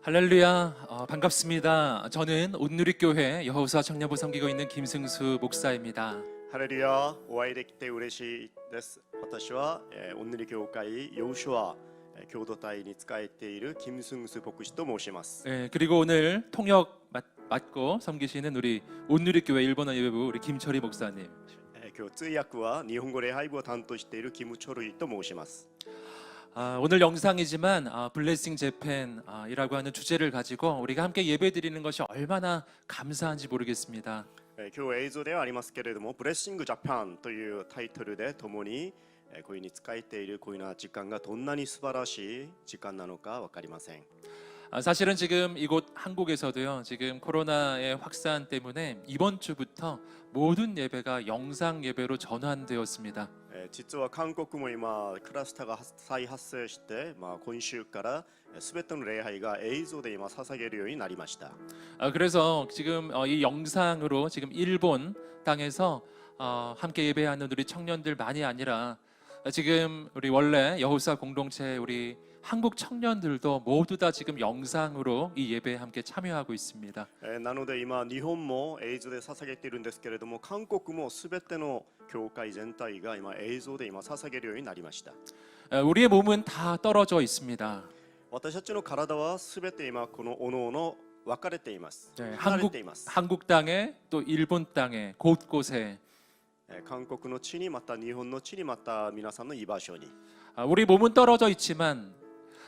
할렐루야, 반갑습니다. 저는 온누리교회 여호수아 청년부 섬기고 있는 김승수 목사입니다. ハレルヤ、お会いできて嬉しいです。私は、おんぬり教会ヨウシュア共同体に仕えているキム・スンス牧師と申します。 그리고 오늘 통역 맡고 섬기시는 우리 온누리교회 일본어 예배부 우리 김철희 목사님. 今日通訳は日本語礼拝部を担当しているキム・チョルイと申します。 오늘 영상이지만 블레싱 재팬이라고 하는 주제를 가지고 우리가 함께 예배드리는 것이 얼마나 감사한지 모르겠습니다. 今日映像ではありますけれども、ブレッシングジャパンというタイトルで共にこういうに仕えているこういうような時間がどんなに素晴らしい時間なのか分かりません。 사실은 지금 이곳 한국에서도요, 지금 코로나의 확산 때문에 이번 주부터 모든 예배가 영상 예배로 전환되었습니다. 実は韓国も今クラスターが再発生して、今週から全ての礼拝が映像で今捧げるようになりました。 그래서 지금 이 영상으로 지금 일본 땅에서 함께 예배하는 우리 청년들만이 아니라 지금 우리 원래 여호수아 공동체 우리 한국 청년들도 모두 다 지금 영상으로 이 예배에 함께 참여하고 있습니다. なので今日本も映像で捧げているんですけれども、韓国も全ての教会全体が今映像で今捧げるようになりました。 우리의 몸은 다 떨어져 있습니다. 私たちの体は全て今このおのおの分かれています。離れています。 한국 땅에 또 일본 땅에 곳곳에 韓国の地にまた日本の地にまた皆さんの居場所に 우리 몸은 떨어져 있지만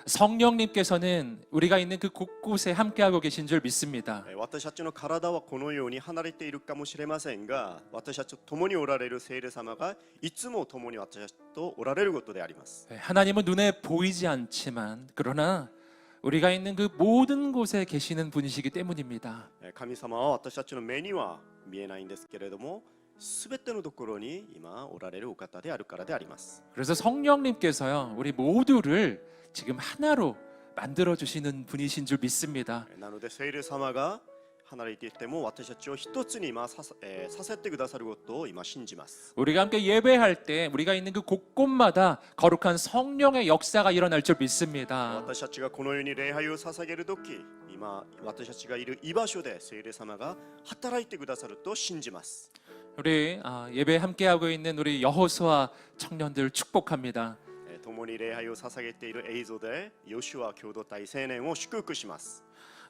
성령님께서는 우리가 있는 그 곳곳에 함께하고 계신 줄 믿습니다. 私たちの体はこのように離れているかもしれませんが、私たちと共におられる聖霊様がいつも共に私たちとおられることであります。 하나님은 눈에 보이지 않지만 그러나 우리가 있는 그 모든 곳에 계시는 분이시기 때문입니다. 神様は私たちの目には見えないんですけれども、すべてのところに今おられるお方であるからであります。 그래서 성령님께서요, 우리 모두를 지금 하나로 만들어 주시는 분이신 줄 믿습니다. なので聖霊様が離れていても私たちを一つに今させてくださることを今信じます。 우리가 함께 예배할 때 우리가 있는 그 곳곳마다 거룩한 성령의 역사가 일어날 줄 믿습니다. 私たちがこのように礼拝を捧げるとき、今私たちがいる居場所で聖霊様が働いてくださると信じます。 우리 예배 함께하고 있는 우리 여호수아 청년들 축복합니다. 共に礼拝を捧げている映像でヨシュア共同体青年を祝福します。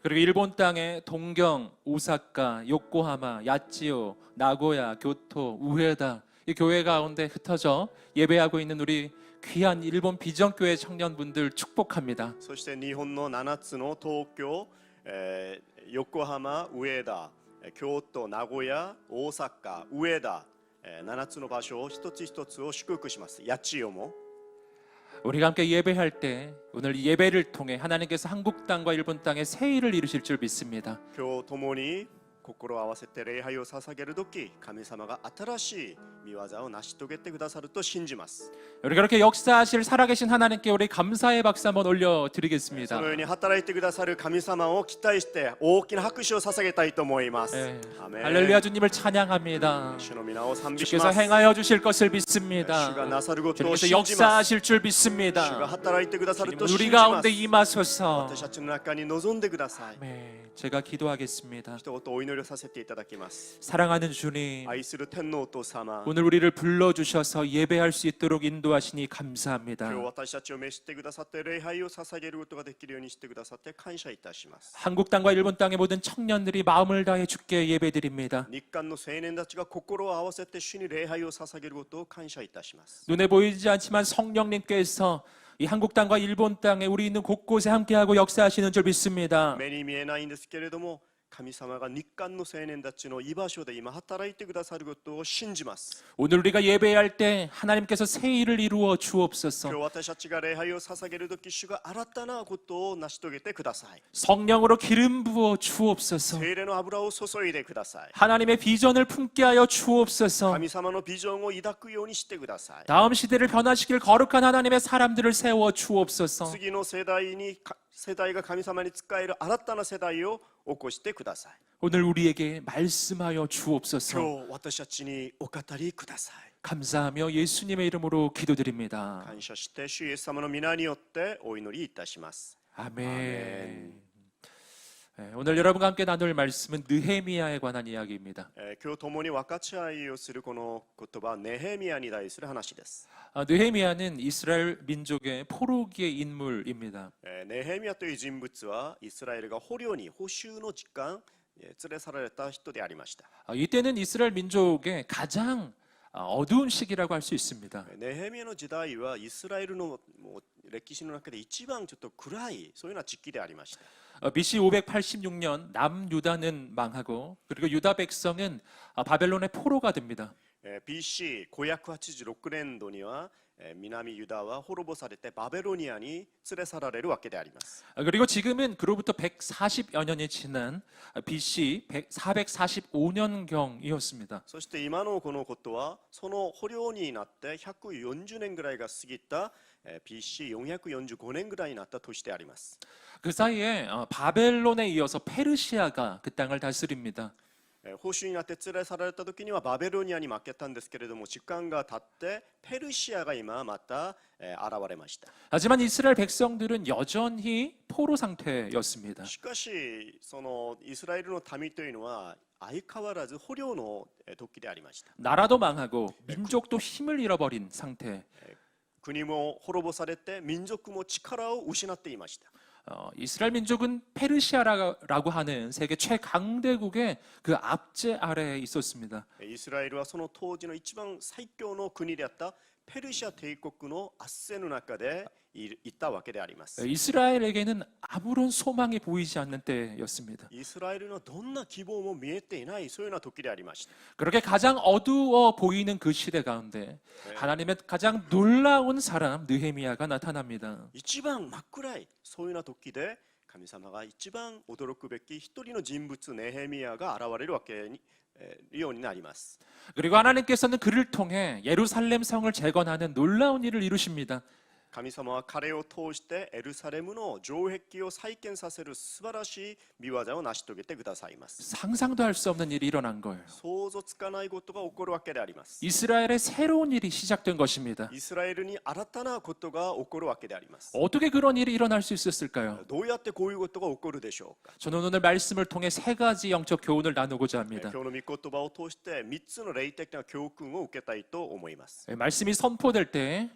그리고 일본 땅에 동경, 오사카, 요코하마, 야치오, 나고야, 교토, 우에다 이 교회 가운데 흩어져 예배하고 있는 우리 귀한 일본 비전교회 청년분들 축복합니다. そして日本の7つの東京、横浜、上田、京都、名古屋、大阪、上田、7つの場所を一つ一つを祝福します。八千代も 우리가 함께 예배할 때 오늘 예배를 통해 하나님께서 한국 땅과 일본 땅에 새 일을 이루실 줄 믿습니다. 今日共に心を合わせて礼拝を捧げるとき、神様が新しい御業を成し遂げてくださると信じます。 우리 그렇게 역사하실 살아계신 하나님께 우리 감사의 박수 한번 올려드리겠습니다. そのように働いてくださる神様を期待して大きな拍手を捧げたいと思います。 アメン。 할렐루야 주님을 찬양합니다. 主の皆を賛美し 주께서 ます。 행하여 주실 것을 主 믿습니다. がなさることを 주님께서 信じます 역사하실 줄 主が 믿습니다. 働いてくださる 주님 と信 우리 じま 가운데 す。 임하소서. 私たちの中に臨んでください。 네, 제가 기도하겠습니다. 一言お祈りをさせていただきます。 사랑하는 주님, 愛する天皇お父様、 오늘 우리를 불러주셔서 예배할 수 있도록 인도하시니 今 감사합니다. 日私たちを召してくださって礼拝を捧げることができるようにしてくださって感謝いたします。 한국 땅과 일본 땅의 모든 청년들이 마음을 다해 주께 예배드립니다. 日韓の青年たちが心を合わせて主に礼拝を捧げることを感謝いたします。 눈에 보이지 않지만 성령님께서 이 한국 땅과 일본 땅에 우리 있는 곳곳에 함께하고 역사하시는 줄 믿습니다. 目に見えないんですけれども、神様が日韓の青年たちの居場所で今働いてくださることを信じます。 오늘 우리가 예배할 때 하나님께서 새 일을 이루어 今 주옵소서. 日私たちが礼拝を捧げるとき、主が新たなことを成し遂げてください。 성령으로 기름 부어 주옵소서. 聖霊の油を注いでください。 하나님의 비전을 품게 하여 주옵소서. 神様のビジョンを抱くようにしてください。 다음 시대를 변화시킬 거룩한 하나님의 사람들을 세워 주옵소서. 次の世代が神様に仕える新たな世代を起こしてください。 오늘 우리에게 말씀하여 주옵소서. 今日私たちにお語りください。 감사하며 예수님의 이름으로 기도드립니다. 感謝して主イエス様の皆によってお祈りいたします。 아멘. 오늘 여러분과 함께 나눌 말씀은 느헤미야에 관한 이야기입니다. 今日共に分かち合いをするこの言葉はネヘミヤに対する話です。 느헤미야는 이스라엘 민족의 포로기의 인물입니다. ネヘミヤという人物はイスラエルが捕虜に捕囚の時間連れ去られた人でありました。 이때는 이스라엘 민족의 가장 어두운 시기라고 할 수 있습니다. ネヘミヤの時代はイスラエルのもう歴史の中で一番ちょっと暗いそういうような時期でありました。 BC 586년 남유다는 망하고 그리고 유다 백성은 바벨론의 포로가 됩니다. BC 586年度には南ユダは滅ぼされてバベロニアに連れ去られるわけであります。 그리고 지금은 그로부터 140여 년이 지난 BC 445년경이었습니다. そして今のこのことはその捕虜になって140年ぐらいが過ぎた BC445年ぐらいになった年であります。 그 사이에 바벨론에 이어서 페르시아가 그 땅을 다스립니다. 捕囚になって連れ去られた時にはバベロニアに負けたんですけれども時間が経ってペルシアが今また現れました。 하지만 이스라엘 백성들은 여전히 포로 상태였습니다. しかしそのイスラエルの民というのは相変わらず捕虜の時でありました。 나라도 망하고 민족도 힘을 잃어버린 상태. 国も滅ぼされて民族も力を失っていました。 이스라엘 민족은 페르시아라고 하는 세계 최강대국의 그 압제 아래에 있었습니다. イスラエルはその当時の一番最強の国であったペルシア帝国の圧政の中でいたわけであります。 이스라엘에게는 아무런 소망이 보이지 않는 때였습니다. イスラエルのどんな希望も見えていないそういうような時でありました。 그렇게 가장 어두워 보이는 그 시대 가운데 하나님의 가장 놀라운 사람 느헤미야가 나타납니다. 一番真っ暗いそういうような時で神様が一番驚くべき一人の人物ネヘミヤが現れるわけにようになります。 그리고 하나님께서는 그를 통해 예루살렘 성을 재건하는 놀라운 일을 이루십니다. 神様は彼を通してエルサレムの城壁を再建させる素晴らしい見業を成し遂げてくださいます。 상상도 할 수 없는 일이 일어난 거예요. 想像つかないことが起こるわけであります。 이스라엘의 새로운 일이 시작된 것입니다. イスラエルに新たなことが起こるわけであります。 어떻게 그런 일이 일어날 수 있었을까요? どうやってこういうことが起こるでしょうか。 저는 오늘 말씀을 통해 세 가지 영적 교훈을 나누고자 今 합니다. 日の御言葉を通して3つの霊的な教訓を受けたいと思います。 말씀이 선포될 때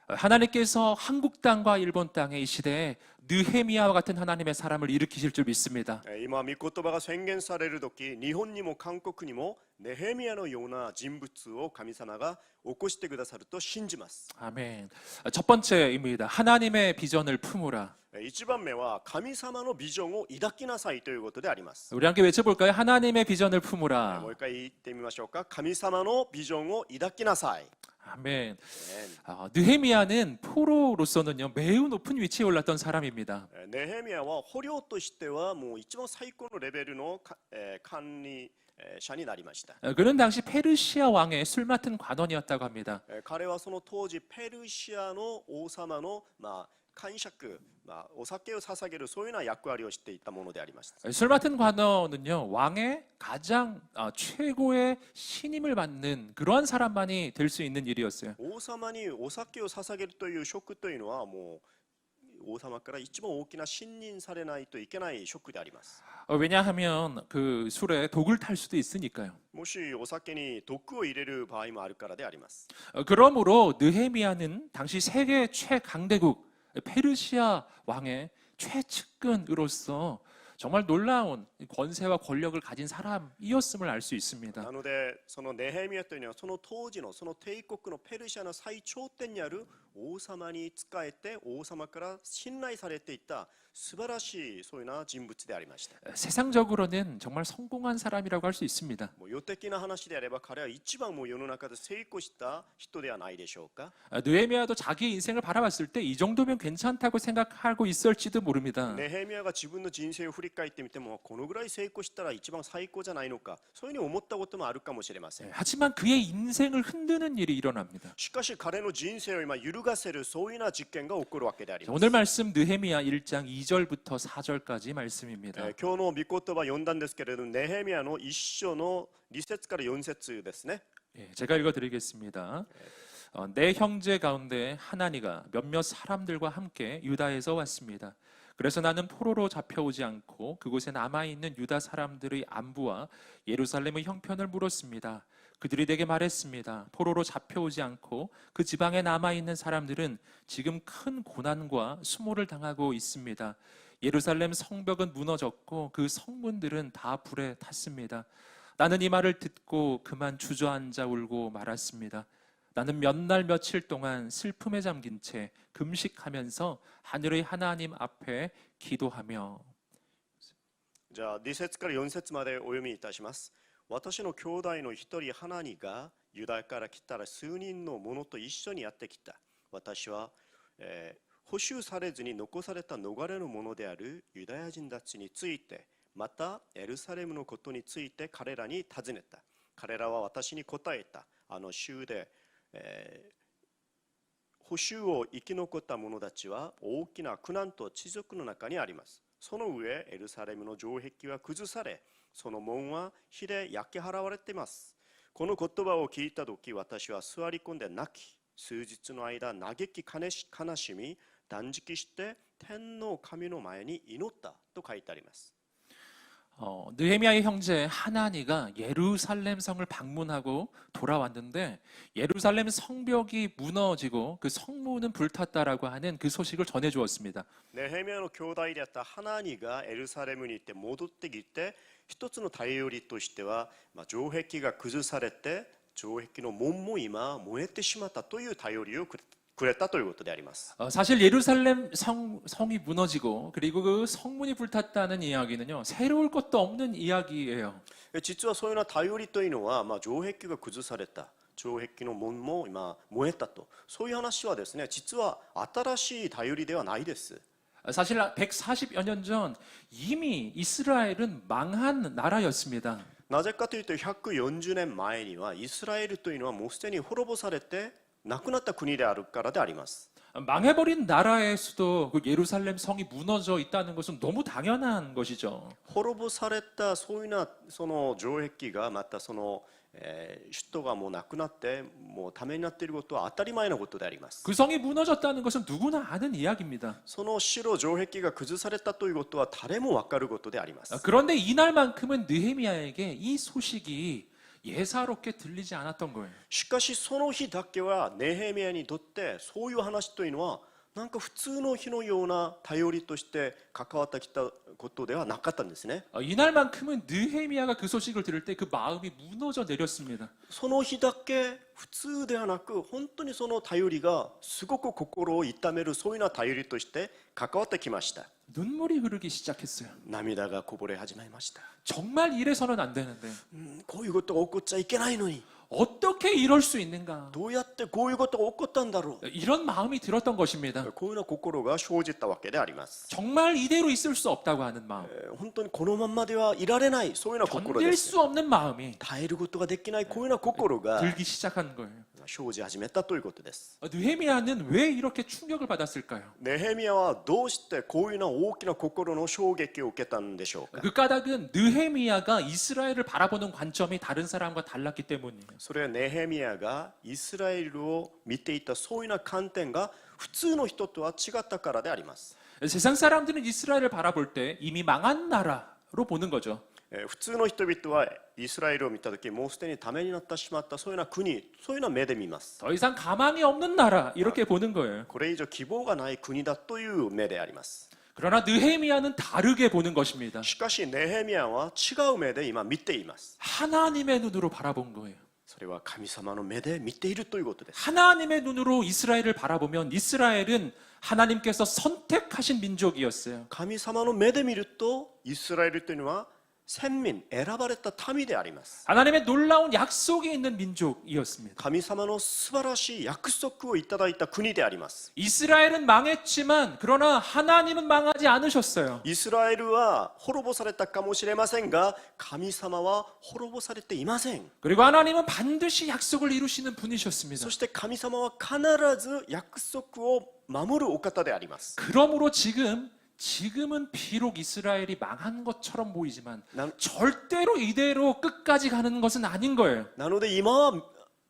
하나님께서 한국 땅과 일본 땅의 이 시대에 느헤미야와 같은 하나님의 사람을 일으키실 줄 믿습니다. 今御言葉が宣言される時日本にも韓国にもネヘミヤのような人物を神様が起こしてくださると信じます。 아멘. 첫 번째입니다. 하나님의 비전을 품으라. 1番目は神様のビジョンを抱きなさいということであります。 우리 함께 외쳐볼까요? 하나님의 비전을 も 품으라. う一回言ってみましょうか。神様のビジョンを抱きなさい。 아멘. 느헤미야는 포로로서는요 매우 높은 위치에 올랐던 사람입니다. ネヘミヤは捕虜としてはもう一番最高のレベルの管理者になりました。 그는 당시 페르시아 왕의 술 맡은 관원이었다고 합니다. 彼はその当時ペルシアの王様の官爵、お酒を捧げるそういうような役割をしていたものでありました。 술 맡은 관원은요 왕의 가장 최고의 신임을 받는 그러한 사람만이 될 수 있는 일이었어요. 王様にお酒を捧げるという職というのはもう王様から一番大きな信任されないといけない職であります。 왜냐하면 그 술에 독을 탈 수도 있으니까요. もしお酒に毒を入れる場合もあるからであります。 그러므로 느헤미야는 당시 세계 최강대국 페르시아 왕의 최측근으로서 정말 놀라운 권세와 권력을 가진 사람이었음을 알 수 있습니다. なのでそのネヘミヤというのはその当時のその帝国のペルシアの最頂点にある王様に仕えて王様から信頼されていた素晴らしいそういうような人物でありました。 세상적으로는 정말 성공한 사람이라고 할 수 있습니다. もう世的な話であれば彼は一番もう世の中で成功した人ではないでしょうか。 느헤미야도 자기 인생을 바라봤을 때 이 정도면 괜찮다고 생각하고 있을지도 모릅니다. ネヘミヤが自分の人生を振り返ってみてもこのぐらい成功したら一番最高じゃないのかそういうふうに思ったこともあるかもしれません。 하지만 그의 인생을 흔드는 일이 일어납니다. しかし彼の人生を今揺るがせるそういうような実験が起こるわけであります。 오늘 말씀 느헤미야 1장 2절부터 4절까지 말씀입니다. 今日の御言葉読んだんですけれどネヘミヤの一章の2節から4節ですね。 제가 읽어드리겠습니다. 내 형제 가운데 하나니가 몇몇 사람들과 함께 유다에서 왔습니다. 그래서 나는 포로로 잡혀오지 않고 그곳에 남아있는 유다 사람들의 안부와 예루살렘의 형편을 물었습니다. 그들이 내게 말했습니다. 포로로 잡혀오지 않고 그 지방에 남아있는 사람들은 지금 큰 고난과 수모를 당하고 있습니다. 예루살렘 성벽은 무너졌고 그 성문들은 다 불에 탔습니다. 나는 이 말을 듣고 그만 주저앉아 울고 말았습니다. 나는 몇 날 며칠 동안 슬픔에 잠긴 채 금식하면서 하늘의 하나님 앞에 기도하며. じゃあ2節から4節までお読みいたします。私の兄弟の一人ハナニがユダから来たら数人の者と一緒にやってきた。私は、捕囚されずに残された逃れの者であるユダヤ人たちについて、またエルサレムのことについて彼らに尋ねた。彼らは私に答えた。あの州で、捕囚を生き残った者たちは大きな苦難と恥辱の中にあります。その上、エルサレムの城壁は崩され、その門は火で焼き払われています。この言葉を聞いたとき、私は座り込んで泣き、数日の間嘆き悲しみ、断食して天の神の前に祈ったと書いてあります。느헤미야의 형제 하나니가 예루살렘 성을 방문하고 돌아왔는데 예루살렘 성벽이 무너지고 그 성문은 불탔다라고 하는 그 소식을 전해 주었습니다. ネヘミヤの兄弟であったハナニがエルサレムに行って戻ってきて、一つの頼りとしては、城壁が崩されて城壁の門も今燃えてしまったという頼りをくれたということであります。 사실 예루살렘 성이 무너지고 그리고 그 성문이 불탔다는 이야기는요, 새로울 것도 없는 이야기예요. 実はそういうような頼りというのは、城壁が崩された、城壁の門も今燃えたと、そういう話はですね、実は新しい頼りではないです。 사실 140여 년 전 이미 이스라엘은 망한 나라였습니다. なぜかというと140年前にはイスラエルというのはもうすでに滅ぼされてなくなった国であるからであります。 망해버린 나라에서도 그 예루살렘 성이 무너져 있다는 것은 너무 당연한 것이죠. 滅ぼされたそういうようなその城壁がまたその首都がもうなくなってもうためになっていることは当たり前のことであります。 그 성이 무너졌다는 것은 누구나 아는 이야기입니다. その城城壁が崩されたということは誰も分かることであります。 그런데 이날만큼은 느헤미야에게 이 소식이 예사롭게 들리지 않았던 거예요. しかしその日だけはネヘミヤにとってそういう話というのはなんか普通の日のような頼りとして関わってきたことではなかったんですね。 이날만큼은 느헤미야가 그 소식을 들을 때 그 마음이 무너져 내렸습니다. その日だけ普通ではなく本当にその頼りがすごく心を痛めるそういうような頼りとして関わってきました。 눈물이 흐르기 시작했어요. 涙がこぼれ始めました。 정말 이래서는 안 되는데 こういうことが起こっちゃいけないのに 어떻게 이럴 수 있는가? どうやってこういうことが起こったんだろ 이런 마음이 들었던 것입니다. う。こういうような心が生じたわけであります。 정말 이대로 있을 수 없다고 하는 마음, 本当にこのままではいられないそういうような心で 견딜 す。 수 없는 마음이 耐えることができないこういうような心が 들기 시작한 거예요. 生じ始めたということです。 느헤미야는 왜 이렇게 충격을 받았을까요? ネヘミヤはどうしてこういうような大きな心の衝撃を受けたんでしょうか。 그 까닭은 느헤미야가 이스라엘을 바라보는 관점이 다른 사람과 달랐기 때문이에요. それはネヘミヤがイスラエルを見ていたそういうような観点が普通の人とは違ったからであります。 세상 사람들은 이스라엘을 바라볼 때 이미 망한 나라로 보는 거죠. 普通の人々はイスラエルを見たときもうすでにためになってしまったそういうような国、そういうような目で見ます。 더 이상 가망이 없는 나라 이렇게 보는 거예요. これ以上希望がない国だという目であります。 그러나 느헤미야는 다르게 보는 것입니다. しかしネヘミヤは違う目で今見ています。 하나님의 눈으로 바라본 거예요. それは神様の目で見ているということです。 하나님의 눈으로 이스라엘을 바라보면 이스라엘은 하나님께서 선택하신 민족이었어요. 神様の目で見るとイスラエルというのは選民、選ばれた民であります。 하나님의 놀라운 약속이 있는 민족이었습니다. 神様の素晴らしい約束をいただいた国であります。 이스라엘은 망했지만 그러나 하나님은 망하지 않으셨어요. イスラエルは滅ぼされたかもしれませんが神様は滅ぼされていません。 그리고 하나님은 반드시 약속을 이루시는 분이셨습니다. そして神様は必ず約束を守るお方であります。 그러므로 지금은 비록 이스라엘이 망한 것처럼 보이지만 절대로 이대로 끝까지 가는 것은 아닌 거예요. なので今は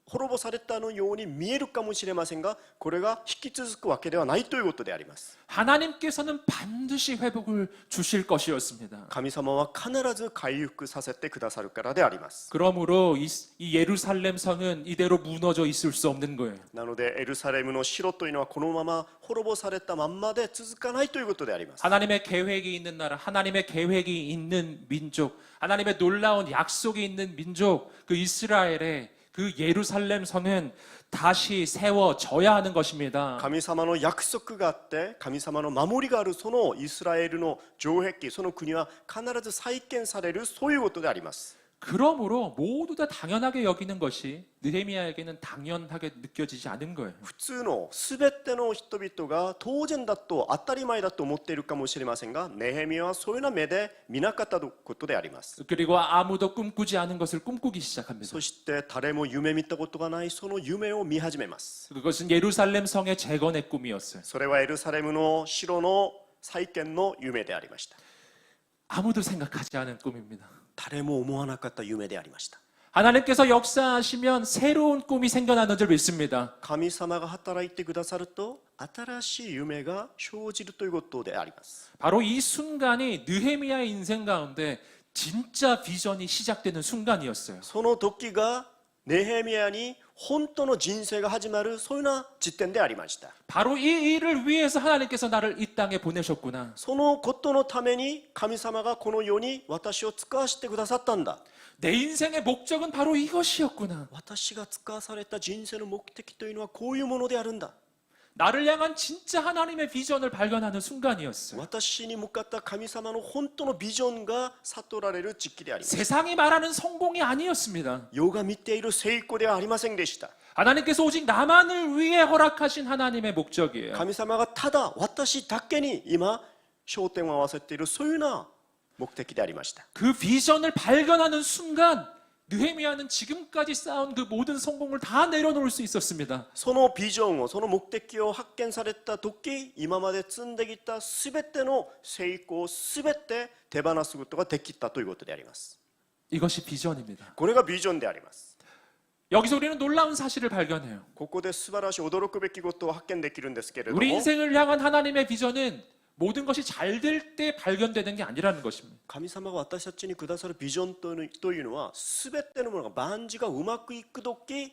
滅ぼされたのように見えるかもしれませんが、これが引き続くわけではないということであります。 하나님께서는 반드시 회복을 주실 것이었습니다. 神様は必ず回復させてくださるからであります。 그러므로 이 예루살렘 성은 이대로 무너져 있을 수 없는 거예요. なのでエルサレムの城というのはこのまま滅ぼされたまんまで続かないということであります。 하나님의 계획이 있는 나라, 하나님의 계획이 있는 민족, 하나님의 놀라운 약속이 있는 민족, 그 이스라엘의 그 예루살렘 성은 다시 세워져야 하는 것입니다. 神様の約束があって神様の守りがあるそのイスラエルの城壁、その国は必ず再建される、そういうことであります。 그러므로 모두 다 당연하게 여기는 것이 느헤미야에게는 당연하게 느껴지지 않은 거예요. 普通の全ての人々が当然だと当たり前だと思っているかもしれませんが、ネヘミヤはそういうような目で見なかったことであります。 그리고 아무도 꿈꾸지 않은 것을 꿈꾸기 시작합니다. そして誰も夢見たことがないその夢を見始めます。 그것은 예루살렘 성의 재건의 꿈이었어요. それはエルサレムの城の再建の夢でありました。 아무도 생각하지 않은 꿈입니다. 誰も思わなかった夢でありました。 하나님께서 역사하시면 새로운 꿈이 생겨나는 줄 믿습니다. 神様が働いてくださると新しい夢が生じるということであります。 바로 이 순간이 느헤미야의 인생 가운데 진짜 비전이 시작되는 순간이었어요. その時がネヘミヤに本当の人生が始まる、そういうような時点でありました。 바로 이 일을 위해서 하나님께서 나를 이 땅에 보내셨구나. そのことのために神様がこの世に私を使わせてくださったんだ。 내 인생의 목적은 바로 이것이었구나. 私が使わされた人生の目的というのはこういうものであるんだ。 나를 향한 진짜 하나님의 비전을 발견하는 순간이었어요. 私に向かった神様の本当のビジョンが悟られる時期であります。 세상이 말하는 성공이 아니었습니다. 世が見ている成功ではありませんでした。 하나님께서 오직 나만을 위해 허락하신 하나님의 목적이에요. 神様がただ私だけに今焦点を合わせている、そういうような目的でありました。 그 비전을 발견하는 순간 느헤미야는 지금까지 쌓은 그 모든 성공을 다 내려놓을 수 있었습니다. そのビジョンを、その目的を発見された時、今まで積んできたすべての成功をすべて手放すことができたということであります。 이것이 비전입니다. これがビジョンであります。 여기서 우리는 놀라운 사실을 발견해요. ここで素晴らしい驚くべきことを発見できるんですけれども、 우리 인생을 향한 하나님의 비전은 모든 것이 잘 될 때 발견되는 게 아니라는 것입니다. 神様が私たちにくださるビジョンというのは、すべてのものが万事がうまくいく時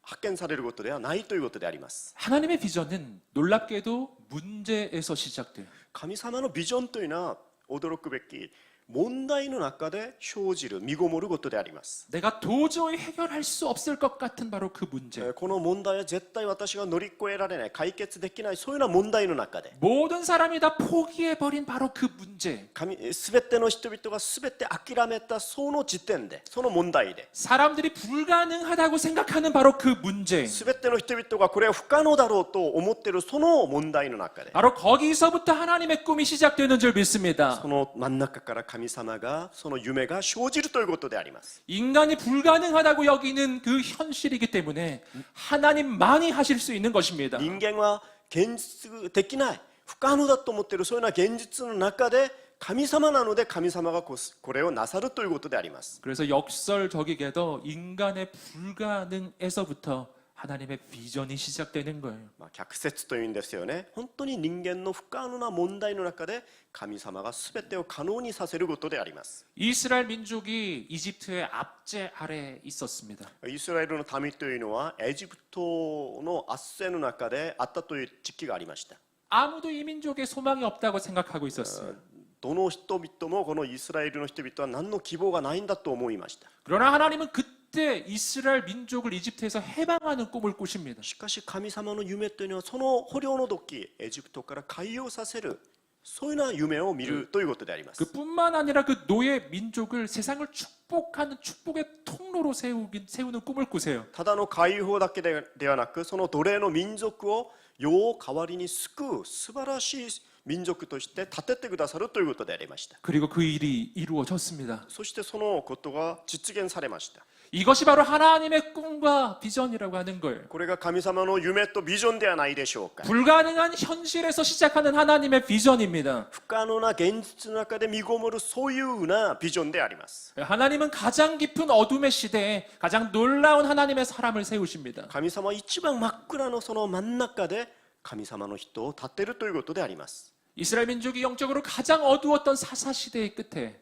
発見されることではないということであります。 하나님의 비전은 놀랍게도 문제에서 시작돼요. 神様のビジョンというのは驚くべき問題の中で生じる、身ごもることであります。 내가 도저히 해결할 수 없을 것 같은 바로 그 문제. この問題は絶対私が乗り越えられない、解決できない、そういうような問題の中で 모든 사람이 다 포기해버린 바로 그 문제. すべての人々がすべて諦めたその時点で、その問題で 사람들이 불가능하다고 생각하는 바로 그 문제. すべての人々がこれは不可能だろうと思っているその問題の中で、 바로 거기서부터 하나님의 꿈이 시작되는 줄 믿습니다. その真ん中から神様がその夢が生じるということであります。 인간이 불가능하다고 여기는 그 현실이기 때문에 하나님만이 하실 수 있는 것입니다. 人間は現実できない、不可能だと思っているそういうような現実の中で神様なので、神様がこれをなさるということであります。 그래서 역설적이게도 인간의 불가능에서부터 하나님의 비전이 시작되는 거예요. 逆説というんですよね。本当に人間の不可能な問題の中で神様が全てを可能にさせることであります。 이스라엘 민족이 이집트의 압제 아래에 있었습니다. イスラエルの民というのはエジプトの圧政の中であったという時期がありました。 아무도 이 민족에 소망이 없다고 생각하고 있었어요. どの人々もこのイスラエルの人々は何の希望がないんだと思いました。 그러나 하나님은 그때 이스라엘 민족을 이집트에서 해방하는 꿈을 꾸십니다. しかし神様の夢というのはその捕虜の時、エジプトから解放させる、そういうような夢を見るということであります。 그뿐만 아니라 그 노예 민족을 세상을 축복하는 축복의 통로로 세우는 꿈을 꾸세요. ただの解放だけではなく、その奴隷の民族を世を代わりに救う素晴らしい民族として立ててくださるということでありました。 그리고 그 일이 이루어졌습니다. そしてそのことが実現されました。 이것이 바로 하나님의 꿈과 비전이라고 하는 거예요. これが神様の夢とビジョンではないでしょうか。 불가능한 현실에서 시작하는 하나님의 비전입니다. 不可能な現実の中で見ごもるそういうふうなビジョンであります。 하나님은 가장 깊은 어둠의 시대에 가장 놀라운 하나님의 사람을 세우십니다. 神様は一番真っ暗のその真ん中で神様の人を立てるということであります。 이스라엘 민족이 영적으로 가장 어두웠던 사사 시대의 끝에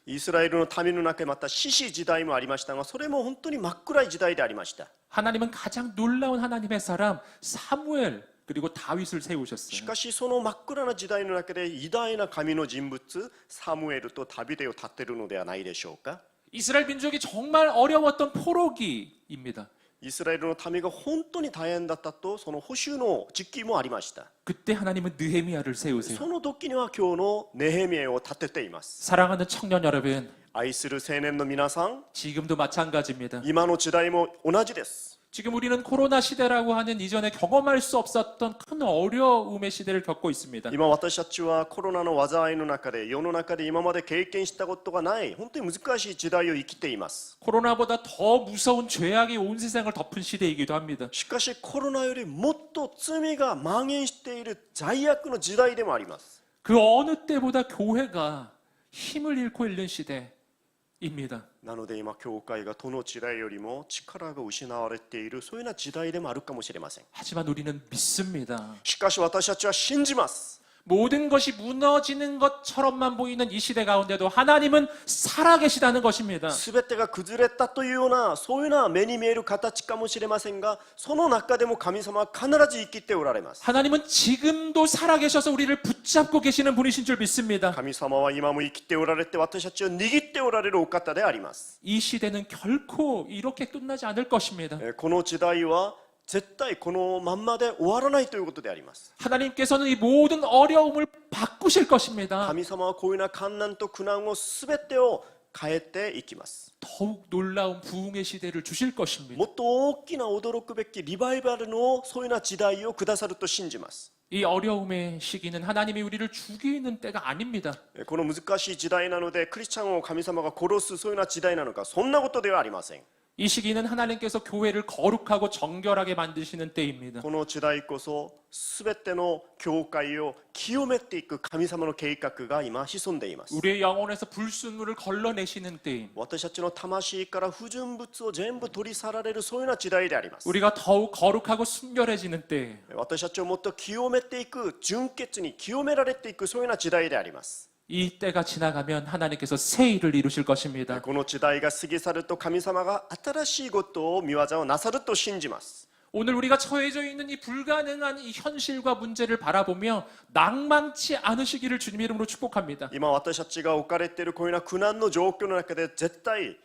イスラエルの民の中でまた獅子時代もありましたが、それも本当に真っ暗い時代でありました。 하나님은 가장 놀라운 하나님의 사람 사무엘 그리고 다윗을 し 세우셨어요. かしその真っ暗な時代の中で偉大な神の人物サムエルとダビデを立てるのではないでしょうか。 이스라엘 민족이 정말 어려웠던 포로기입니다. イスラエルの民が本当に大変だったとその補修の時期もありました。 그때 하나님은 느헤미야를 세우세요. その時には今日のネヘミヤを立てています。 사랑하는 청년 여러분, 愛する青年の皆さん、 지금도 마찬가지입니다. 今の時代も同じです。 지금 우리는 코로나 시대라고 하는 이전에 경험할 수 없었던 큰 어려움의 시대를 겪고 있습니다. 今私たちはコロナの災いの中で世の中で今まで経験したことがない本当に難しい時代を生きています。 코로나보다 더 무서운 죄악이 온 세상을 덮은 시대이기도 합니다. しかしコロナよりもっと罪が蔓延している罪悪の時代でもあります。 그 어느 때보다 교회가 힘을 잃고 있는 시대입니다. なので今教会がどの時代よりも力が失われているそういうような時代でもあるかもしれません。 하지만 우리는 믿습니다. しかし私たちは信じます。 모든 것이 무너지는 것처럼만 보이는 이 시대 가운데도 하나님은 살아계시다는 것입니다. すべてが崩れたというようなそういうような目に見える形かもしれませんが、その中でも神様は必ず生きておられます。 하나님은 지금도 살아계셔서 우리를 붙잡고 계시는 분이신 줄 믿습니다. 神様は今も生きておられて私たちを握っておられるお方であります。 이 시대는 결코 이렇게 끝나지 않을 것입니다. この時代は絶対このまんまで終わらないということであります。 하나님께서는 이 모든 어려움을 바꾸실 것입니다. 神様はこういうような困難と苦難をすべてを変えていきます。 더욱 놀라운 부흥의 시대를 주실 것입니다. もっと大きな驚くべきリバイバルのそういうような時代をくださると信じます。 이 어려움의 시기는 하나님이 우리를 죽이는 때가 아닙니다. この難しい時代なのでクリスチャンを神様が殺すそういうような時代なのか、そんなことではありません。 이 시기는 하나님께서 교회를 거룩하고 정결하게 만드시는 때입니다. この時代こそすべての教会を清めていく神様の計画が今潜んでいます。 우리의 영혼에서 불순물을 걸러내시는 때입니다. 私たちの魂から不純物を全部取り去られるそういうような時代であります。 우리가 더욱 거룩하고 순결해지는 때 私たちをもっと清めていく、純潔に清められていくそういうような時代であります。 이 때가 지나가면 하나님께서 새 일을 이루실 것입니다. この時代が過ぎ去ると神様が新しいことを見業をなさると信じます。 오늘 우리가 처해져 있는 이 불가능한 이 현실과 문제를 바라보며 낭망치 않으시기를 주님 이름으로 축복합니다. 今私たちが置かれているこういうような苦難の状況の中で絶対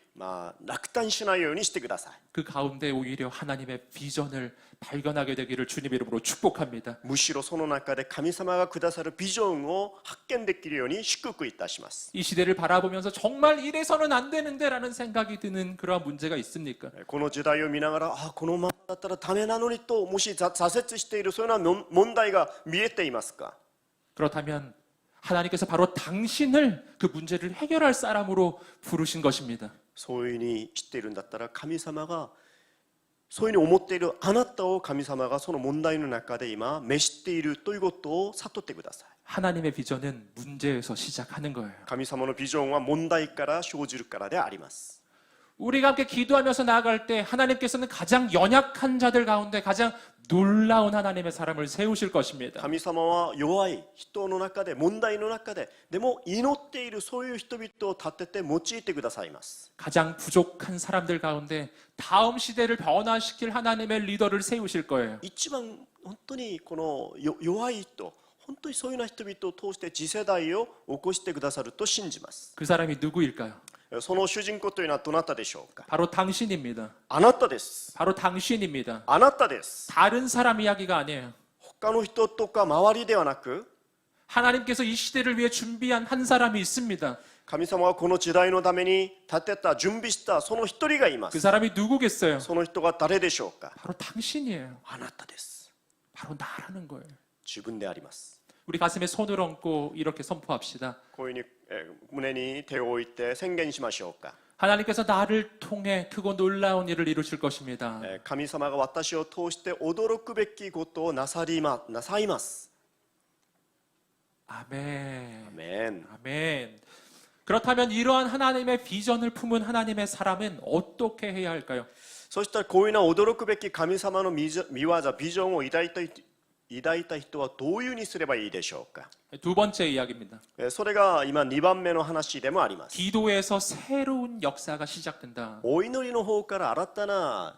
落胆しないようにしてください。 그 가운데 오히려 하나님의 비전을 발견하게 되기를 주님 이름으로 축복합니다. むしろその中で神様がくださるビジョンを発見できるように祝福いたします。 이 시대를 바라보면서 정말 이래서는 안 되는데라는 생각이 드는 그러한 문제가 있습니까? この時代を見ながらこのままだったらダメなのにともし挫折しているそういうような問題が見えていますか？ 그렇다면 하나님께서 바로 당신을 그 문제를 해결할 사람으로 부르신 것입니다. そういうふうに知っているんだったら神様がそういうふうに思っているあなたを神様がその問題の中で今召しているということを悟ってください。 하나님의 비전은 문제에서 시작하는 거예요. 神様のビジョンは問題から生じるからであります。 우리가 함께 기도하면서 나아갈 때 하나님께서는 가장 연약한 자들 가운데 가장 놀라운 하나님의 사람을 세우실 것입니다. 神様は弱い人の中で問題の中ででも祈っているそういう人々を立てて用いてくださいます。 가장 부족한 사람들 가운데 다음 시대를 변화시킬 하나님의 리더를 세우실 거예요. 一番本当にこの弱い人、本当にそういうような人々を通して次世代を起こしてくださると信じます。 그 사람이 누구일까요? その主人公というのはどなたでしょうか？ 바로 당신입니다. あなたです。 바로 당신입니다. あなたです。 다른 사람 이야기가 아니에요. 他の人とか周りではなく 하나님께서 이 시대를 위해 준비한 한 사람이 있습니다. 神様はこの時代のために立てた準備したその一人がいま 그 す。 사람이 누구겠어요? その人が誰でしょうか？ 바로 당신이에요. あなたです。 바로 나라는 거예요. 自分であります。 우리 가슴에 손을 얹고 이렇게 선포합시다. こういうふうに胸に手を置いて宣言しましょうか。 하나님께서 나를 통해 크고 놀라운 일을 이루실 것입니다. 神様が私を通して驚くべきことをなさいます。 아멘. アメン。 아멘. 그렇다면 이러한 하나님의 비전을 품은 하나님의 사람은 어떻게 해야 할까요? そしたらこういうような驚くべき神様の見業、ビジョンを抱いた人はどういうふうにすればいいでしょうか。 두 번째 이야기입니다. それが今2番目の話でもあります。 기도에서 새로운 역사가 시작된다. お祈りの方から新たな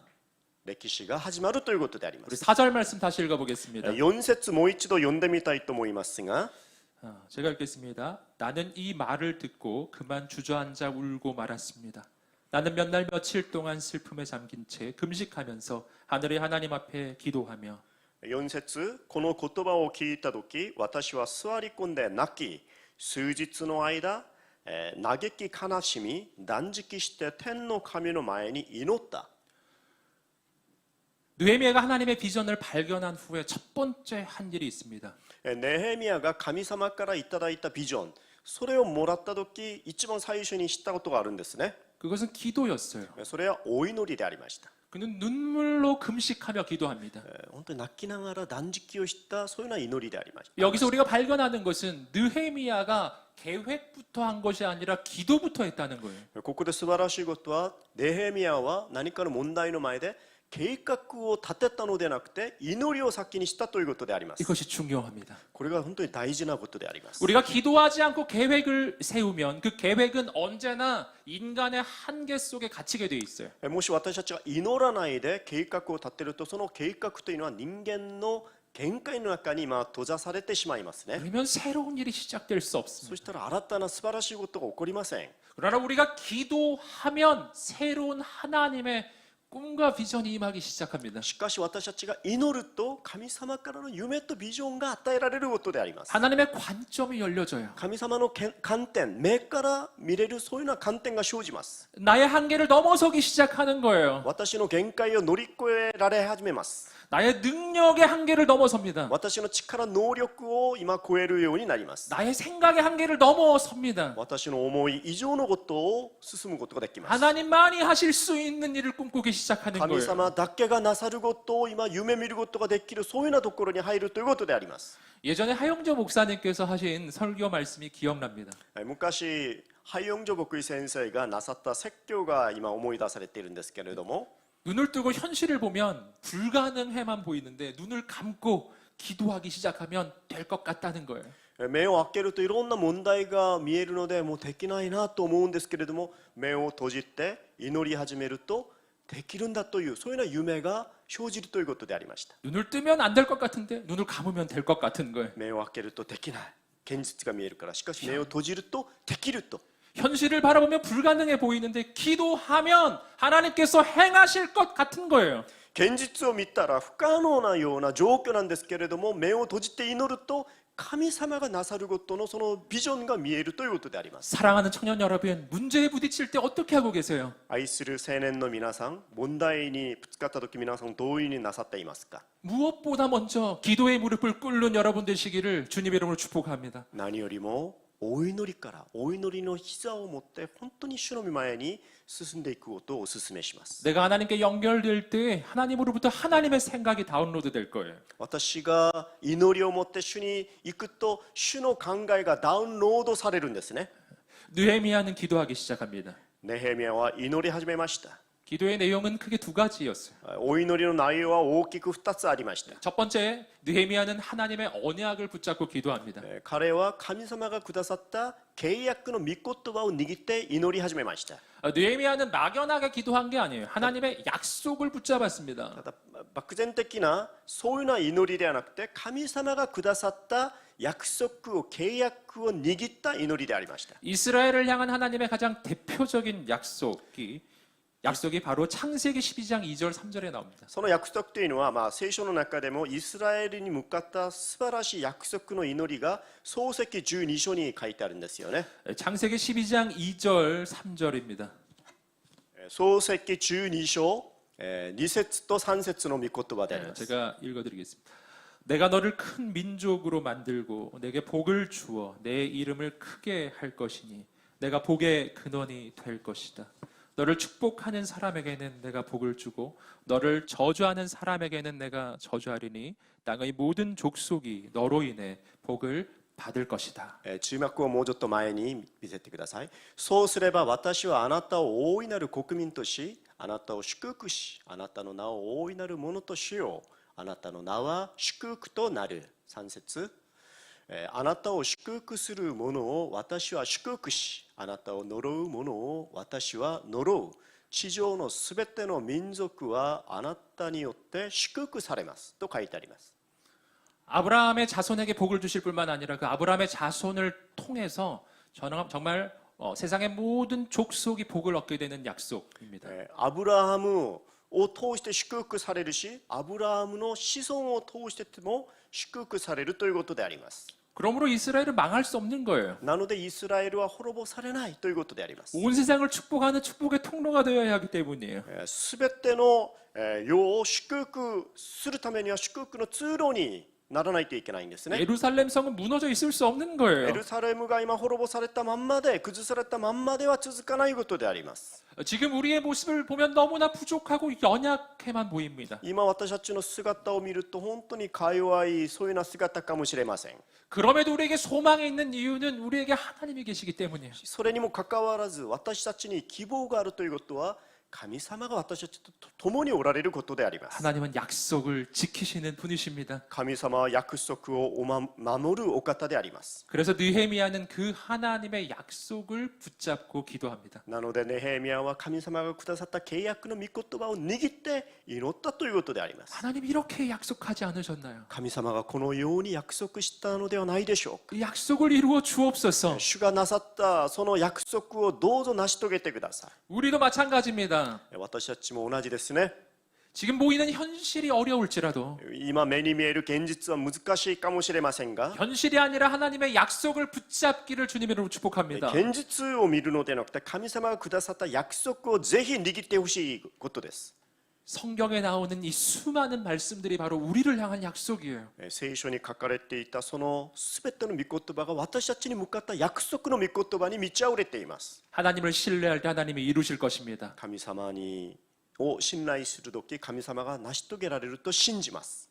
歴史が始まるということでありま 우리 す。 4절 말씀 다시 읽어보겠습니다. 4節もう一度読んでみたいと思いますが、 제가 읽겠습니다. 나는 이 말을 듣고 그만 주저앉아 울고 말았습니다. 나는 몇 날 며칠 동안 슬픔에 잠긴 채 금식하면서 하늘의 하나님 앞에 기도하며 4節この言葉を聞いたとき、私は座り込んで泣き、数日の間、嘆き悲しみ、断食して天の神の前に祈った。 느헤미야가 하나님의 비전을 발견한 후에 첫 번째 한 일이 있습니다. ネヘミヤが神様からいただいたビジョン、それをもらったとき、一番最初に知ったことがあるんですね。 그것은 기도였어요. それはお祈りでありました。 그는 눈물로 금식하며 기도합니다. 本当に泣きながら断食をしたそういうような祈りでありました。 여기서 우리가 발견하는 것은 느헤미야가 계획부터 한 것이 아니라 기도부터 했다는 거예요. ここで素晴らしいことは、ネヘミヤは何かの問題の前で計画を立てたのではなくて祈りを先にしたということであります。 이것이 중요합니다. これが本当に大事なことであります。 우리가 기도하지 않고 계획을 세우면 그 계획은 언제나 인간의 한계 속에 갇히게 돼 있어요. もし私たちが祈らないで計画を立てると、その計画というのは人間の限界の中に今閉ざされてしまいますね。 그러면 새로운 일이 시작될 수 そ 없습니다. したら新たな素晴らしいことが起こりません。 그러나 우리가 기도하면 새로운 하나님의 꿈과 비전이 임하기 시작합니다. しかし私たちが祈ると神様からの夢とビジョンが与えられることであります。 하나님의 관점이 열려져요. 神様の観点、目から見れるそういうような観点が生じます。 나의 한계를 넘어서기 시작하는 거예요. 私の限界を乗り越えられ始めます。 나의 능력의 한계를 넘어섭니다. 私の力、能力を今超えるようになります。 나의 생각의 한계를 넘어섭니다. 私の思い以上のことを進むことができます。 하나님만이 하실 수 있는 일을 꿈꾸기 시작하는 神 거예요. 様だけがなさることを今夢見ることができる、そういうようなところに入るということであります。 예전에 하영조 목사님께서 하신 설교 말씀이 기억납니다. 昔、ハヨンジョボクイ先生がなさった説教が今思い出されているんですけれども、 눈을 뜨고 현실을 보면 불가능해만 보이는데 눈을 감고 기도하기 시작하면 될 것 같다는 거예요. 目を開けるといろんな問題が見えるのでもうできないなと思うんですけれども、目を閉じて祈り始めるとできるんだという、そういうような夢が生じるということでありました。 눈을 뜨면 안 될 것 같은데 눈을 감으면 될 것 같은 거예요. 目を開けるとできない、現実が見えるから。しかし目を閉じるとできると。 현실을 바라보면 불가능해 보이는데 기도하면 하나님께서 행하실 것 같은 거예요. 現実を見たら不可能なような状況なんですけれども、目を閉じて祈ると神様がなさることのそのビジョンが見えるということであります。 사랑하는 청년 여러분, 문제에 부딪힐 때 어떻게 하고 계세요? 愛する青年の皆さん、問題にぶつかった時皆さんどういうふうになさっていますか。 무엇보다 먼저 기도의 무릎을 꿇는 여러분 되시기를 주님의 이름으로 축복합니다. 何よりもお祈りから、お祈りの膝を持って本当に主の御前に進んでいくことをお勧めします。 내가 하나님께 연결될 때 하나님으로부터 하나님의 생각이 다운로드 될 거예요. 私が祈りを持って主に行くと、主の考えがダウンロードされるんですね。 느헤미야는 기도하기 시작합니다. ネヘミヤは祈り始めました。 기도의 내용은 크게 두 가지였어요. お祈りの内容は大きく2つありました。 첫 번째, 느헤미야는 하나님의 언약을 붙잡고 기도합니다. 彼は神様がくださった契約の御言葉を握って祈り始めました。 느헤미야는 막연하게 기도한 게 아니에요. 하나님의 약속을 た 붙잡았습니다. だ漠然的なそういうような祈りではなくて、神様がくださった約束を、契約を握った祈りでありました。 이스라엘을 향한 하나님의 가장 대표적인 약속이 바로 창세기 12장 2절 3절에 나옵니다. その約束というのは、聖書の中でもイスラエルに向かった素晴らしい約束の祈りが創世記12章に書いてあるんですよね。 창세기 12장 2절 3절입니다. 創世記12章2節と3節の御言葉であります。 제가 읽어드리겠습니다. 내가 너를 큰 민족으로 만들고 내게 복을 주어 내 이름을 크게 할 것이니 내가 복의 근원이 될 것이다. 너를 축복하는 사람에게는 내가 복을 주고 너를 저주하는 사람에게는 내가 저주하리니 땅의 모든 족속이 너로 인해 복을 받을 것이다. 注目をもうちょっと前に見せてください。そうすれば私はあなたを大いなる国民とし、あなたを祝福し、あなたの名を大いなるものとしよう。あなたの名は祝福となる。3節。あなたを祝福する者を私は祝福し、あなたを呪う者を私は呪う。地上のすべての民族はあなたによって祝福されますと書いてあります。 아브라함의 자손에게 복을 주실 뿐만 아니라 그 아브라함의 자손을 통해서 정말 세상의 모든 족속이 복을 얻게 되는 약속입니다. アブラハムを通して祝福されるし、アブラハムの子孫を通しても祝福されるということであります。 그러므로 이스라엘은 망할 수 없는 거예요. なのでイスラエルは滅ぼされないということであります。 온 세상을 축복하는 축복의 통로가 되어야 하기 때문이에요. すべての世を祝福するためには祝福の通路にならないといけないんですね。 예루살렘 성은 무너져 있을 수 없는 エ 거예요. ルサレムが今滅ぼされたまんまで崩されたまんまでは続かないことであります。 지금 우리의 모습을 보면 너무나 부족하고 연약해만 보입니다. 今私たちの姿を見ると本当にか弱いそういうような姿かもしれません。 그럼에도 우리에게 소망이 있는 이유는 우리에게 하나님이 계시기 때문이에요. それにもかかわらず私たちに希望があるということは神様が私たちと共におられることであります。 하나님은 약속을 지키시는 분이십니다. 神様は約束を守るお方であります。 그래서 느헤미야는 그 하나님의 약속을 붙잡고 기도합니다. なのでネヘミヤは神様がくださった契約の御言葉を握って祈ったということであります。 하나님 이렇게 약속하지 않으셨나요? 神様がこのように約束したのではないでしょうか。 그 약속을 이루어 주옵소서. 主がなさったその約束をどうぞ成し遂げてくださ 우리도 마찬가지입니다. い。私たちも同じですね。 지금 보이는 현실이 어려울지라도 今目に見える現実は難しいかもしれませんが、 현실이 아니라 하나님의 약속을 붙잡기를 주님으로 축복합니다. 現実を見るのではなくて神様がくださった約束をぜひ握ってほしいことです。 성경에 나오는 이 수많은 말씀들이 바로 우리를 향한 약속이에요. 聖書に書かれていたそのすべての御言葉が私たちに向かった約束の御言葉に満ち溢れています。 하나님을 신뢰할 때 하나님이 이루실 것입니다. 神様を信頼するとき神様が成し遂げられると信じます。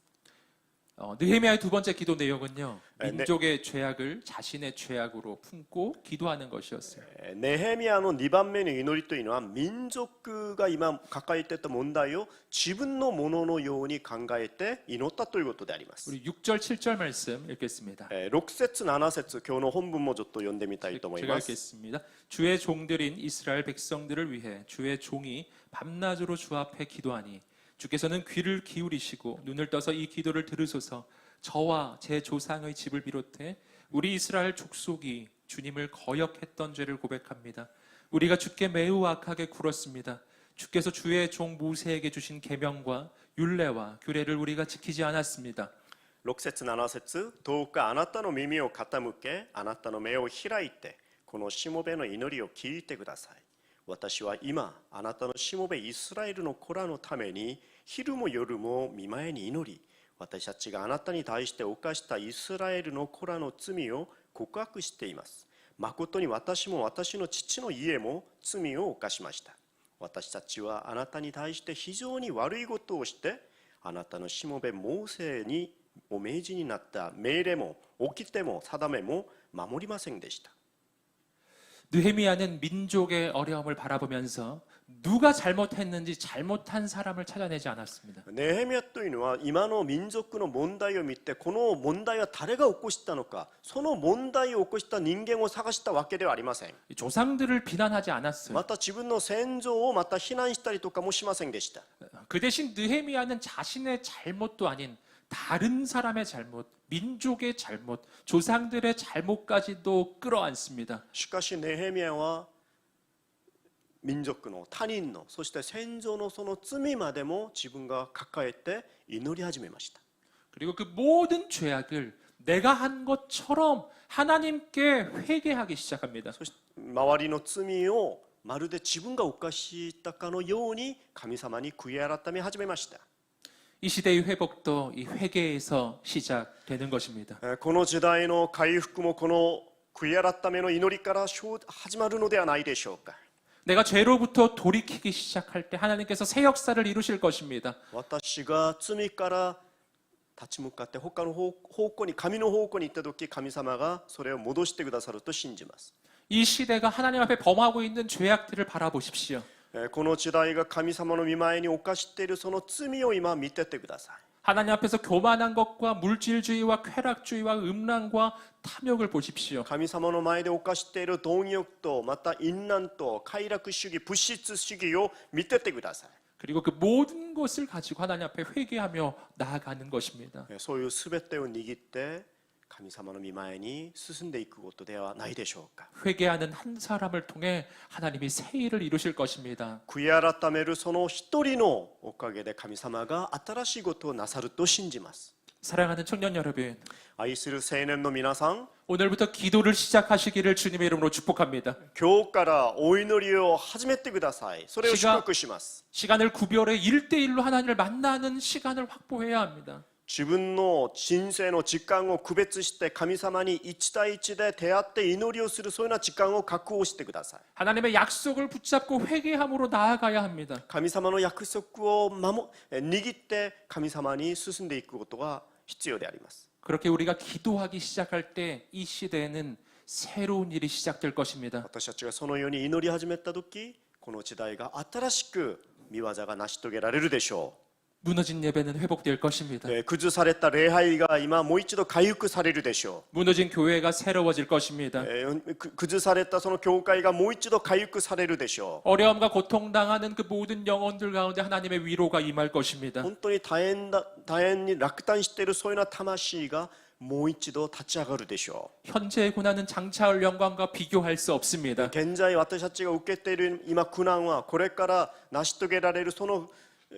느헤미야의 두 번째 기도 내용은요. 네. 민족의 죄악을 자신의 죄악으로 품고 기도하는 것이었어요. ネヘミヤの2番目の祈りというのは民族が今抱えていた問題を自分のもののように考えて祈ったということであります。 우리 6절 7절 말씀 읽겠습니다. 6節7節今日の本文もちょっと読んでみたいと思い 제가 ます。 읽겠습니다. 주의 종들인 이스라엘 백성들을 위해 주의 종이 밤낮으로 주 앞에 기도하니 주께서는 귀를 기울이시고 눈을 떠서 이 기도를 들으소서. 저와 제 조상의 집을 비롯해 우리 이스라엘 족속이 주님을 거역했던 죄를 고백합니다. 우리가 주께 매우 악하게 굴었습니다. 주께서 주의 종 모세에게 주신 계명과 율례와 규례를 우리가 지키지 않았습니다. 6節7節どうかあなたの耳を傾けあなたの目を開いてこのしもべの祈りを聞いてください。私は今あなたのしもべイスラエルの子らのために昼も夜も御前に祈り私たちがあなたに対して犯したイスラエルの子らの罪を告白しています。誠に私も私の父の家も罪を犯しました。私たちはあなたに対して非常に悪いことをしてあなたのしもべモーセにお命じになった命令も掟も定めも守りませんでした。 느헤미야는 민족의 어려움을 바라보면서 누가 잘못했는지 잘못한 사람을 찾아내지 않았습니다. ネヘミヤというのは今の民族の問題を見てこの問題は誰が起こしたのかその問題を起こした人間を探したわけではありません。 조상들을 비난하지 않았어요. また自分の先祖をまた非難したりとかもしませんでした。 그 대신 느헤미야는 자신의 잘못도 아닌 다른 사람의 잘못, 민족의 잘못, 조상들의 잘못까지도 끌어안습니다. しかしネヘミヤは民族の他人のそして先祖のその罪までも自分が抱えて祈り始めました。 그리고 그 모든 죄악을 내가 한 것처럼 하나님께 회개하기 시작합니다. そして周りの罪をまるで自分が犯したかのように神様に悔い改め始めました。이 시대의 회복도 이 회개에서 시작되는 것입니다. この時代の回復もこの悔い改めの祈りから始まるのではないでしょうか。 내가 죄로부터 돌이키기 시작할 때 하나님께서 새 역사를 이루실 것입니다. 私が罪から立ち向かって他の方向に神の方向に行った時、神様がそれを戻してくださると信じます。 이 시대가 하나님 앞에 범하고 있는 죄악들을 바라보십시오. この時代が神様の御前に犯しているその罪を今見てってください。 하나님 앞에서 교만한 것과 물질주의와 쾌락주의와 음란과 탐욕을 보십시오. 神様の前で犯している貪欲とまた淫乱と快楽主義、物質主義を見てってください。 그리고 그 모든 것을 가지고 하나님 앞에 회개하며 나아가는 것입니다. そういうすべてを握って神様の御前に進んでいくことではないでしょうか。 회개하는 한 사람을 통해 하나님이 새 일을 이루실 것입니다. 悔い改めるその一人のおかげで神様が新しいことをなさると信じます。 사랑하는 청년 여러분, 愛する青年の皆さん、 오늘부터 기도를 시작하시기를 주님의 이름으로 축복합니다. 今日からお祈りを始めてください。それを祝福します。 시간을 구별해 1대1로 하나님을 만나는 시간을 확보해야 합니다. 自分の人生の時間を区別して神様に一対一で出会って祈りをするそういうような時間を確保してください。 하나님의 약속을 붙잡고 회개함으로 나아가야 합니다. 神様の約束を握って神様に進んでいくことが必要であります。 그렇게 우리가 기도하기 시작할 때 이 시대에는 새로운 일이 시작될 것입니다. 私たちがそのように祈り始めた時、この時代が新しく御業が成し遂げられるでしょう。 무너진 예배는 회복될 것입니다. 崩された礼拝が今もう一度回復されるでしょ 무너진 교회가 새로워질 것입니다. う。崩されたその教会がもう一度回復されるでしょ 어려움과 고통당하는 그 모든 영혼들 가운데 하나님의 위로가 임할 것입니다. う。本当に大変に落胆しているそういうような魂がもう一度立ち上がるでしょ 현재의 고난은 장차올 영광과 비교할 수 う。 없습니다. 現在私たちが受けている今苦難はこれから成し遂げられるその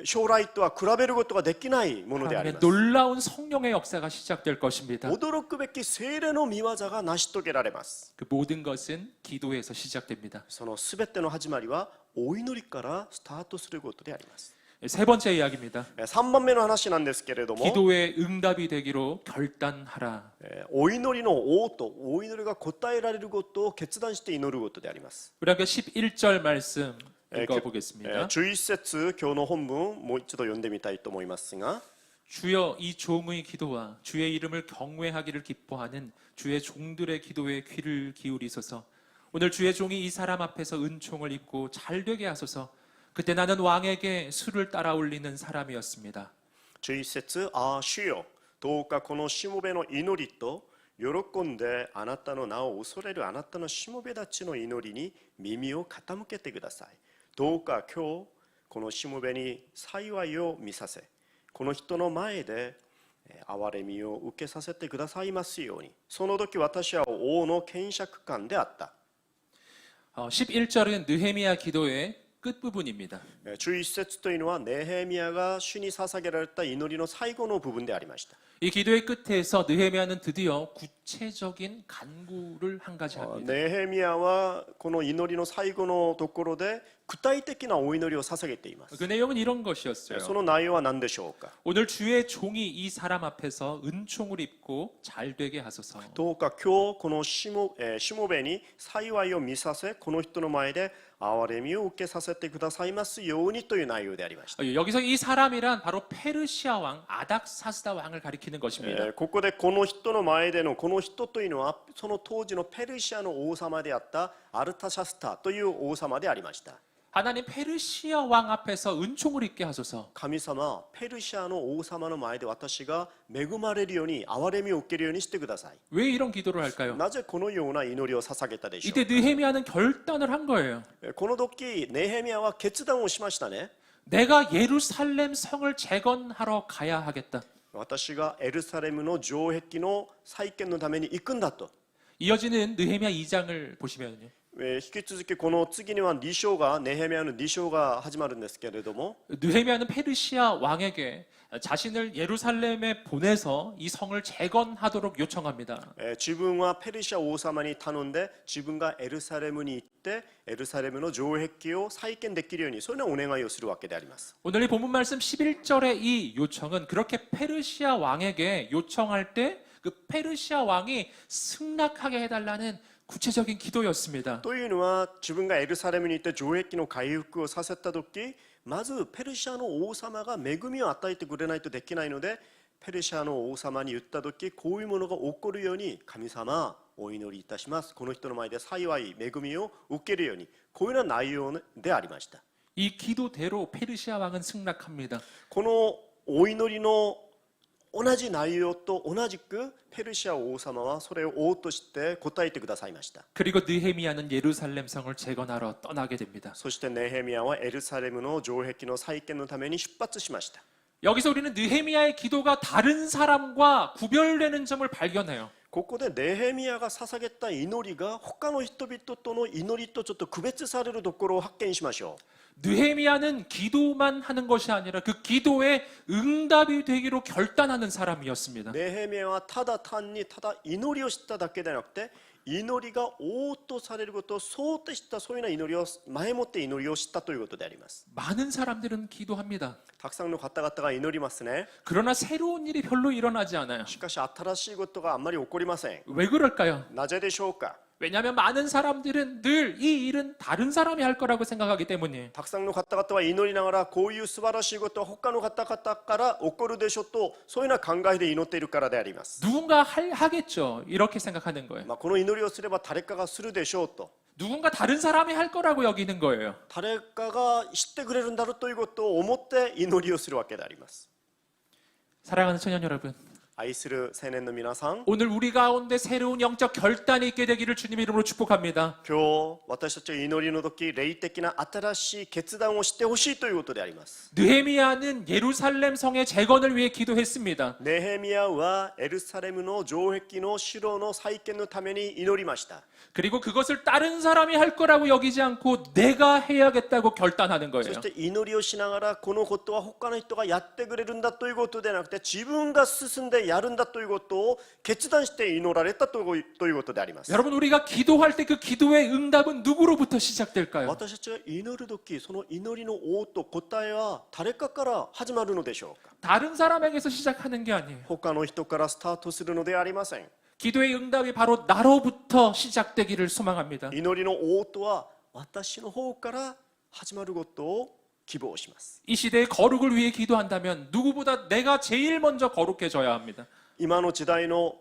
将来とは比べることができないものであり 하나님의 ます。 놀라운 성령의 역사가 시작될 것입니다. 驚くべき聖霊の御業が成し遂げられます。 그 모든 것은 기도에서 시작됩니다. そのすべての始まりはお祈りからスタートすることであります。 세 번째 이야기입니다. 3番目の話なんですけれども、 기도의 응답이 되기로 결단하라. お祈りの応答、お祈りが答えられることを決断して祈ることであります。 우리 함께 11절 말씀 읽어보겠습니다. 11節、今日の本文もう一度読んでみたいと思いますが、 주여 이 종의 기도와 주의 이름을 경외하기를 기뻐하는 주의 종들의 기도에 귀를 기울이소서. 오늘 주의 종이 이 사람 앞에서 은총을 입고 잘되게 하소서. 그때 나는 왕에게 술을 따라 올리는 사람이었습니다. 11節、ああ主よ、どうかこのしもべの祈りと喜んであなたの名を恐れるあなたのしもべたちの祈りに耳を傾けてください。どうか今日このしもべに幸いを見させ、この人の前で憐れみを受けさせてくださいますように。その時私は王の検釈官であった。 11절은 느헤미야 기도의 끝부분입니다. 11節というのはネヘミヤが主に捧げられた祈りの最後の部分でありました。 이 기도의 끝에서 느헤미야는 드디어 구체적인 간구를 한 가지 합니다. ネヘミヤはこの祈りの最後のところで具体的なお祈りを捧げています。 그 내용은 이런 것이었어요. その内容は何でしょうか。 오늘 주의 종이 이 사람 앞에서 은총을 입고 잘되게 하소서. どうか今日このしもべに幸いを見させ、この人の前で憐れみを受けさせてくださいますようにという内容でありました。 여기서 이 사람이란 바로 페르시아 왕 아닥사스다 왕을 가리키는 것입니다. ここでこの人の前でのこの人というのはその当時のペルシアの王様であったアルタシャスタという王様でありました。 하나님 페르시아 왕 앞에서 은총을 입게 하소서. 神様、ペルシアの王様の前で私が恵まれるように憐れみを受けるようにしてください。 왜 이런 기도를 할까요? なぜこのような祈りを捧げたでしょ 이때 느헤미야는 결단을 한 거예요. う。この時ネヘミヤは決断をしましたね。 내가 예루살렘 성을 재건하러 가야 하겠다. 私がエルサレムの城壁の再建のために行くんだと。 이어지는 느헤미야 2장을 보시면요. 引き続きこの次には2章がネヘミヤの2章が始まるんですけれども 느헤미야는 페르시아 왕에게 자신을 예루살렘에 보내서 이 성을 재건하도록 요청합니다. 自分はペルシャ王様に頼んで自分がエルサレムに行ってエルサレムの城壁を再建できるようにそういうようなお願いをするわけであります 오늘 이 본문 말씀 11절의 이 요청은 그렇게 페르시아 왕에게 요청할 때 그 페르시아 왕이 승낙하게 해달라는 구체적인 기도였습니다. というのは自分がエルサレムに行って城壁の回復をさせた時まずペルシャの王様が恵みを与えてくれないとできないのでペルシャの王様に言った時こういうものが起こるように神様お祈りいたしますこの人の前で幸い恵みを受けるようにこういうような内容でありました 이 기도대로 페르시아 왕은 승낙합니다. このお祈りの同じ内容と同じくペルシャ王様はそれを王として答えてくださいました 그리고 느헤미야는 예루살렘 성을 재건하러 떠나게 됩니다. そしてネヘミヤはエルサレムの城壁の再建のために出発しました 여기서 우리는 느헤미야의 기도가 다른 사람과 구별되는 점을 발견해요. ここでネヘミヤが捧げた祈りが他の人々との祈りとちょっと区別されるところを発見しましょ 느헤미야는 기도만 하는 것이 아니라 그 기도에 응답이 되기로 결단하는 う 사람이었습니다. ネヘミヤはただ単にただ祈りをしただけでなくて祈りが応答されることを想定したそういうような祈りを前もって祈りをしたということであります 많은 사람들은 기도합니다. たくさんの方々が祈りますね 그러나 새로운 일이 별로 일어나지 않아요. しかし新しいことがあんまり起こりません 왜 그럴까요? なぜでしょうか 왜냐하면 많은 사람들은 늘 이 일은 다른 사람이 할 거라고 생각하기 때문이에요. たくさんの方々は祈りながらこういう素晴らしいことは他の方々から起こるでしょうとそういうような考えで祈っているからであります 누군가 하겠죠. 이렇게 생각하는 거예요. この祈りをすれば誰かがするでしょうと 누군가 다른 사람이 할 거라고 여기는 거예요. 誰かが知ってくれるんだろうということを思って祈りをするわけであります 사랑하는 청년 여러분, 愛する青年の皆さん 오늘 우리 가운데 새로운 영적 결단이 있게 되기를 주님 이름으로 축복합니다. 今日私たちは祈りの時霊的な新しい決断をしてほしいということであります 느헤미야는 예루살렘 성의 재건을 위해 기도했습니다. ネヘミヤはエルサレムの城壁の城の再建のために祈りました 그리고 그것을 다른 사람이 할 거라고 여기지 않고 내가 해야겠다고 결단하는 そ 거예요. して祈りをしながらこのことは他の人がやってくれるんだということではなくて自分が進んでやるんだということを決断して祈られたということであります 여러분 우리가 기도할 때 그 기도의 응답은 누구로부터 시작될까요? 私たちが祈る時その祈りの応と答えは誰かから始まるのでしょうか 다른 사람에게서 시작하는 게 아니에요. 他の人からスタートするのではありません 기도의 응답이 바로 나로부터 시작되기를 소망합니다. 祈りの応とは私の方から始まることを希望します 이 시대의 거룩을 위해 기도한다면 누구보다 내가 제일 먼저 거룩해져야 합니다. 今の時代の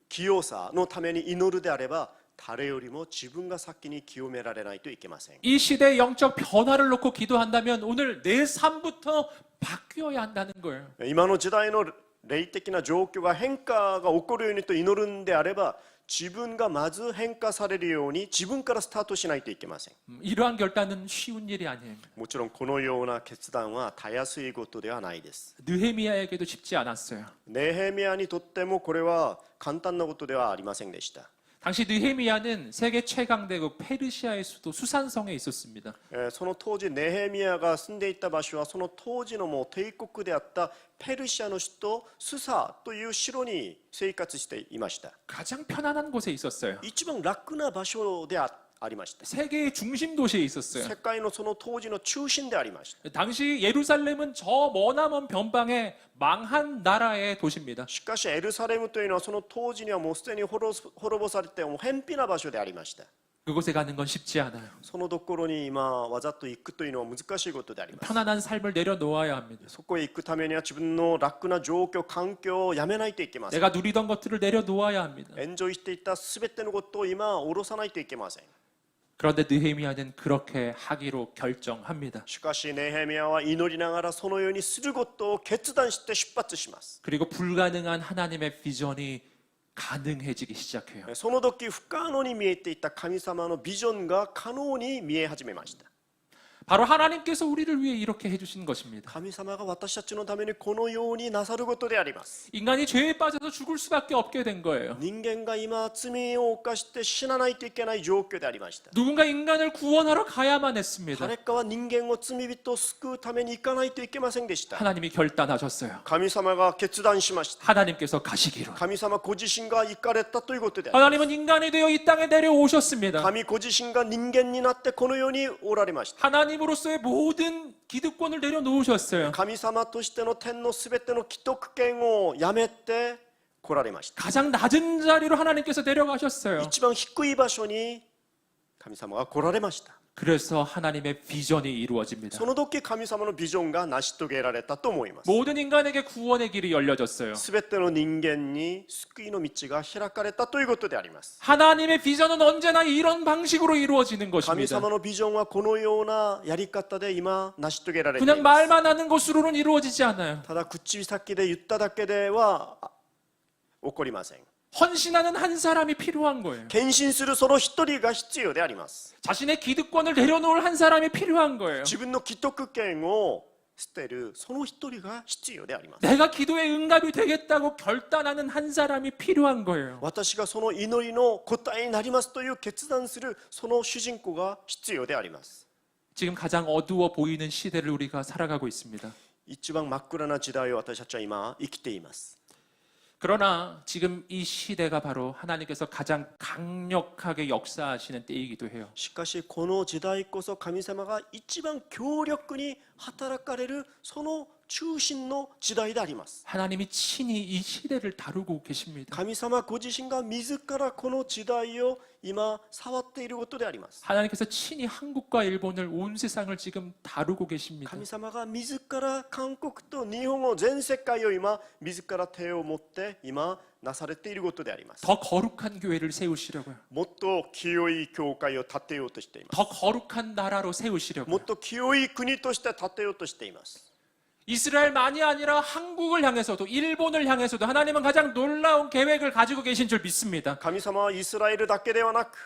清さのために祈るであれば誰よりも自分が先に清められないといけません 이 시대의 영적 변화를 놓고 기도한다면 오늘 내 삶부터 바뀌어야 한다는 거예요. 今の時代の霊的な状況が変化が起こるようにと祈るんであれば自分がまず変化されるように自分からスタートしないといけません 이러한 결단은 쉬운 일이 아니에요. もちろんこのような決断はたやすいことではないです 느헤미야에게도 쉽지 않았어요. ネヘミヤにとってもこれは簡単なことではありませんでした 당시 느헤미야는 세계 최강대국 페르시아의 수도 수산성에 있었습니다. その当時ネヘミヤが住んでいた場所はその当時のもう帝国であったペルシアの首都スサという城に生活していました 가장 편안한 곳에 있었어요. 一番楽な場所でありました 세계의 중심 도시에 있었어요. 世界のその当時の中心でありました 당시 예루살렘은 저 머나먼 변방의 망한 나라의 도시입니다. しかしエルサレムというのはその当時にはもうすでに滅ぼされてもう偏僻な場所でありました 그곳에 가는 건 쉽지 않아요. そのところに今わざと行くというのは難しいことであります 편안한 삶을 내려놓아야 합니다. そこへ行くためには自分の楽な状況環境をやめないといけません 내가 누리던 것들을 내려놓아야 합니다. エンジョイしていた全てのことを今下ろさないといけません 그런데 느헤미야는 그렇게 하기로 결정합니다. しかしネヘミヤは祈りながらそのようにすることを決断して出発します 그리고 불가능한 하나님의 비전이 가능해지기 시작해요. その時不可能に見えていた神様のビジョンが可能に見え始めました 바로 하나님께서 우리를 위해 이렇게 해주신 것입니다. 神様が私たちのためにこのようになさることであります。 인간이 죄에 빠져서 죽을 수밖에 없게 된 거예요. 人間が今罪を犯して死なないといけない状況でありました。 누군가 인간을 구원하러 가야만 했습니다. 誰かは人間を罪人を救うために行かないといけませんでした。 하나님이 결단하셨어요. 神様が決断しました。 하나님께서 가시기로. 神様ご自身が行かれたということであります。 하나님은 인간이 되어 이 땅에 내려오셨습니다. 神ご自身が人間になってこの世におられました。 하나님으로서의 모든 기득권을 내려놓으셨어요. 神様としての天のすべての既得権をやめて来られました。 가장 낮은 자리로 하나님께서 내려가셨어요. 一番低い場所に神様が来られました。 그래서 하나님의 비전이 이루어집니다. その時神様のビジョンが成し遂げられたと思います。 모든 인간에게 구원의 길이 열려졌어요. すべての人間に救いの道が開かれたということであります。 하나님의 비전은 언제나 이런 방식으로 이루어지는 神 것입니다. 様のビジョンはこのようなやり方で今成し遂げられてい 그냥 ます。 말만 하는 것으로는 이루어지지 않아요. ただ口先で言っただけでは起こりません。 헌신하는 한 사람이 필요한 거예요. 献身するその一人が必要であります。 자신의 기득권을 내려놓을 한 사람이 필요한 거예요. 自分の既得権を捨てるその一人が必要であります。 내가 기도에 응답이 되겠다고 결단하는 한 사람이 필요한 거예요. 私がその祈りの答えになりますという決断するその主人公が必要であります。 지금 가장 어두워 보이는 시대를 우리가 살아가고 있습니다. 一番真っ暗な時代を私たちは今生きています。 그러나 지금 이 시대가 바로 하나님께서 가장 강력하게 역사하시는 때이기도 해요. しかしこの時代こそ神様が一番強力に働かれるその中心の時代であります。 하나님이 친히 이 시대를 다루고 계십니다. 神様ご自身が自らこの時代を今触っていることであります。 하나님께서 친히 한국과 일본을 온 세상을 지금 다루고 계십니다. 神様が自ら韓国と日本を全世界を今自ら手を持って今なされていることであります。 더 거룩한 교회를 세우시려고요. もっと清い教会を建てようとしています。 더 거룩한 나라로 も 세우시려고요. っと清い国として建てようとしています。 이스라엘만이 아니라 한국을 향해서도 일본을 향해서도 하나님은 가장 놀라운 계획을 가지고 계신 줄 믿습니다. 神様はイスラエルだけではなく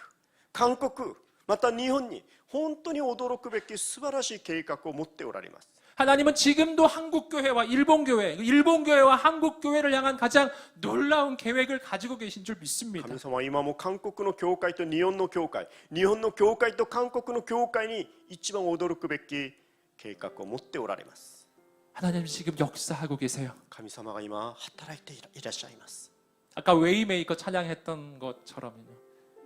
韓国また日本に本当に驚くべき素晴らしい計画を持っておられます。 하나님은 지금도 한국 교회와 일본 교회와 한국 교회를 향한 가장 놀라운 계획을 가지고 계신 줄 믿습니다. 神様は今も韓国の教会と日本の教会、日本の教会と韓国の教会に一番驚くべき計画を持っておられます。 하나님 지금 역사하고 계세요. 神様が今働いていらっしゃいます。 아까 웨이메이커 찬양했던 것처럼요.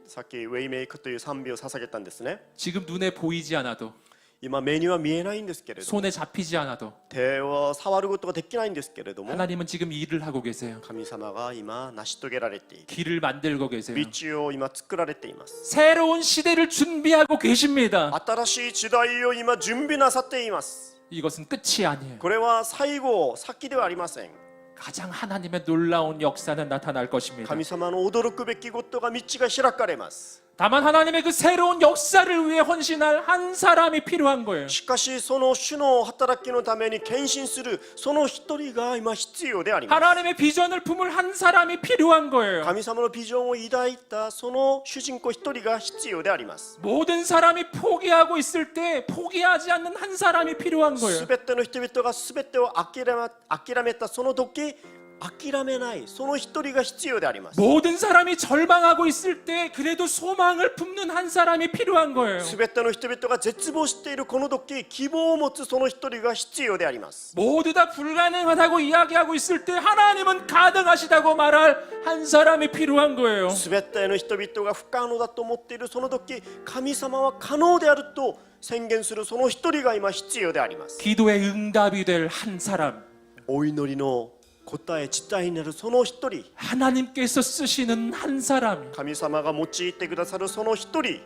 さっきウェイメイクという賛美を捧げたんですね。 지금 눈에 보이지 않아도 今目には見えないんですけれども、 손에 잡히지 않아도 手を触ることができないんですけれども、 하나님은 지금 일을 하고 계세요. 神様が今成し遂げられている 길을 만들고 계세요. 道を今作られています。 새로운 시대를 준비하고 계십니다. 新しい時代を今準備なさっています。 이것은 끝이 아니에요. これは最後先ではありません。 가장 하나님의 놀라운 역사는 나타날 것입니다. 神様の驚くべきことが道が開かれます。 다만 하나님의 그 새로운 역사를 위해 헌신할 한 사람이 필요한 거예요. しかしその主の働きのために献身するその一人が今必要であります。 하나님의 비전을 품을 한 사람이 필요한 거예요. 神様のビジョンを抱いたその主人公一人が必要であります。 모든 사람이 포기하고 있을 때 포기하지 않는 한 사람이 필요한 す 거예요. べての人々がすべてを諦めたその時、諦めないその一人が必要であります。 모든 사람이 절망하고 있을 때 그래도 소망을 품는 한 사람이 필요한 거예요. すべての人々が絶望しているこの時、希望を持つその一人が必要であります。 모두 다 불가능하다고 이야기하고 있을 때 하나님은 가능하시다고 말할 한 사람이 필요한 거예요. すべての人々が不可能だと思っているその時、神様は可能であると宣言するその一人が今必要であります。 기도의 응답이 될 한 사람, お祈りの答え地帯になるその一人、 하나님께서 쓰시는 한 사람, 神様が用いてくださるその一人、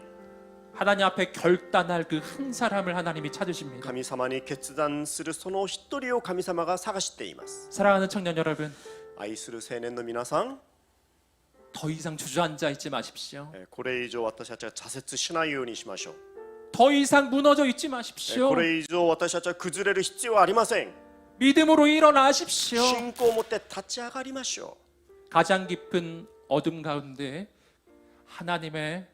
하나님 앞에 결단할 그 한 사람을 하나님이 찾으십니다. 神様に決断するその一人を神様が探しています。 사랑하는 청년 여러분, 愛する青年の皆さん、 더 이상 주저앉아 있지 마십시오. これ以上私たちは挫折しないようにしましょう。 더 이상 무너져 있지 마십시오. これ以上私たちは崩れる必要はありません。 믿음으로 일어나십시오. 信仰を持って立ち上がりましょ 가장 깊은 어둠 가운데 하나님의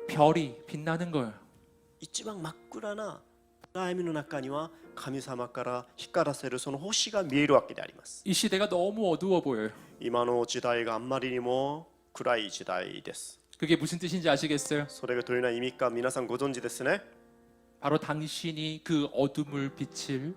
별이 빛나는 거예요. う。一番真っ暗な暗闇の中には神様から光らせるその星が見えるわけであります。 이 시대가 너무 어두워 보여요. 今の時代があんまりにも暗い時代です。 그게 무슨 뜻인지 아시겠어요? それがどういうような意味か皆さんご存知ですね。 바로 당신이 그 어둠을 비칠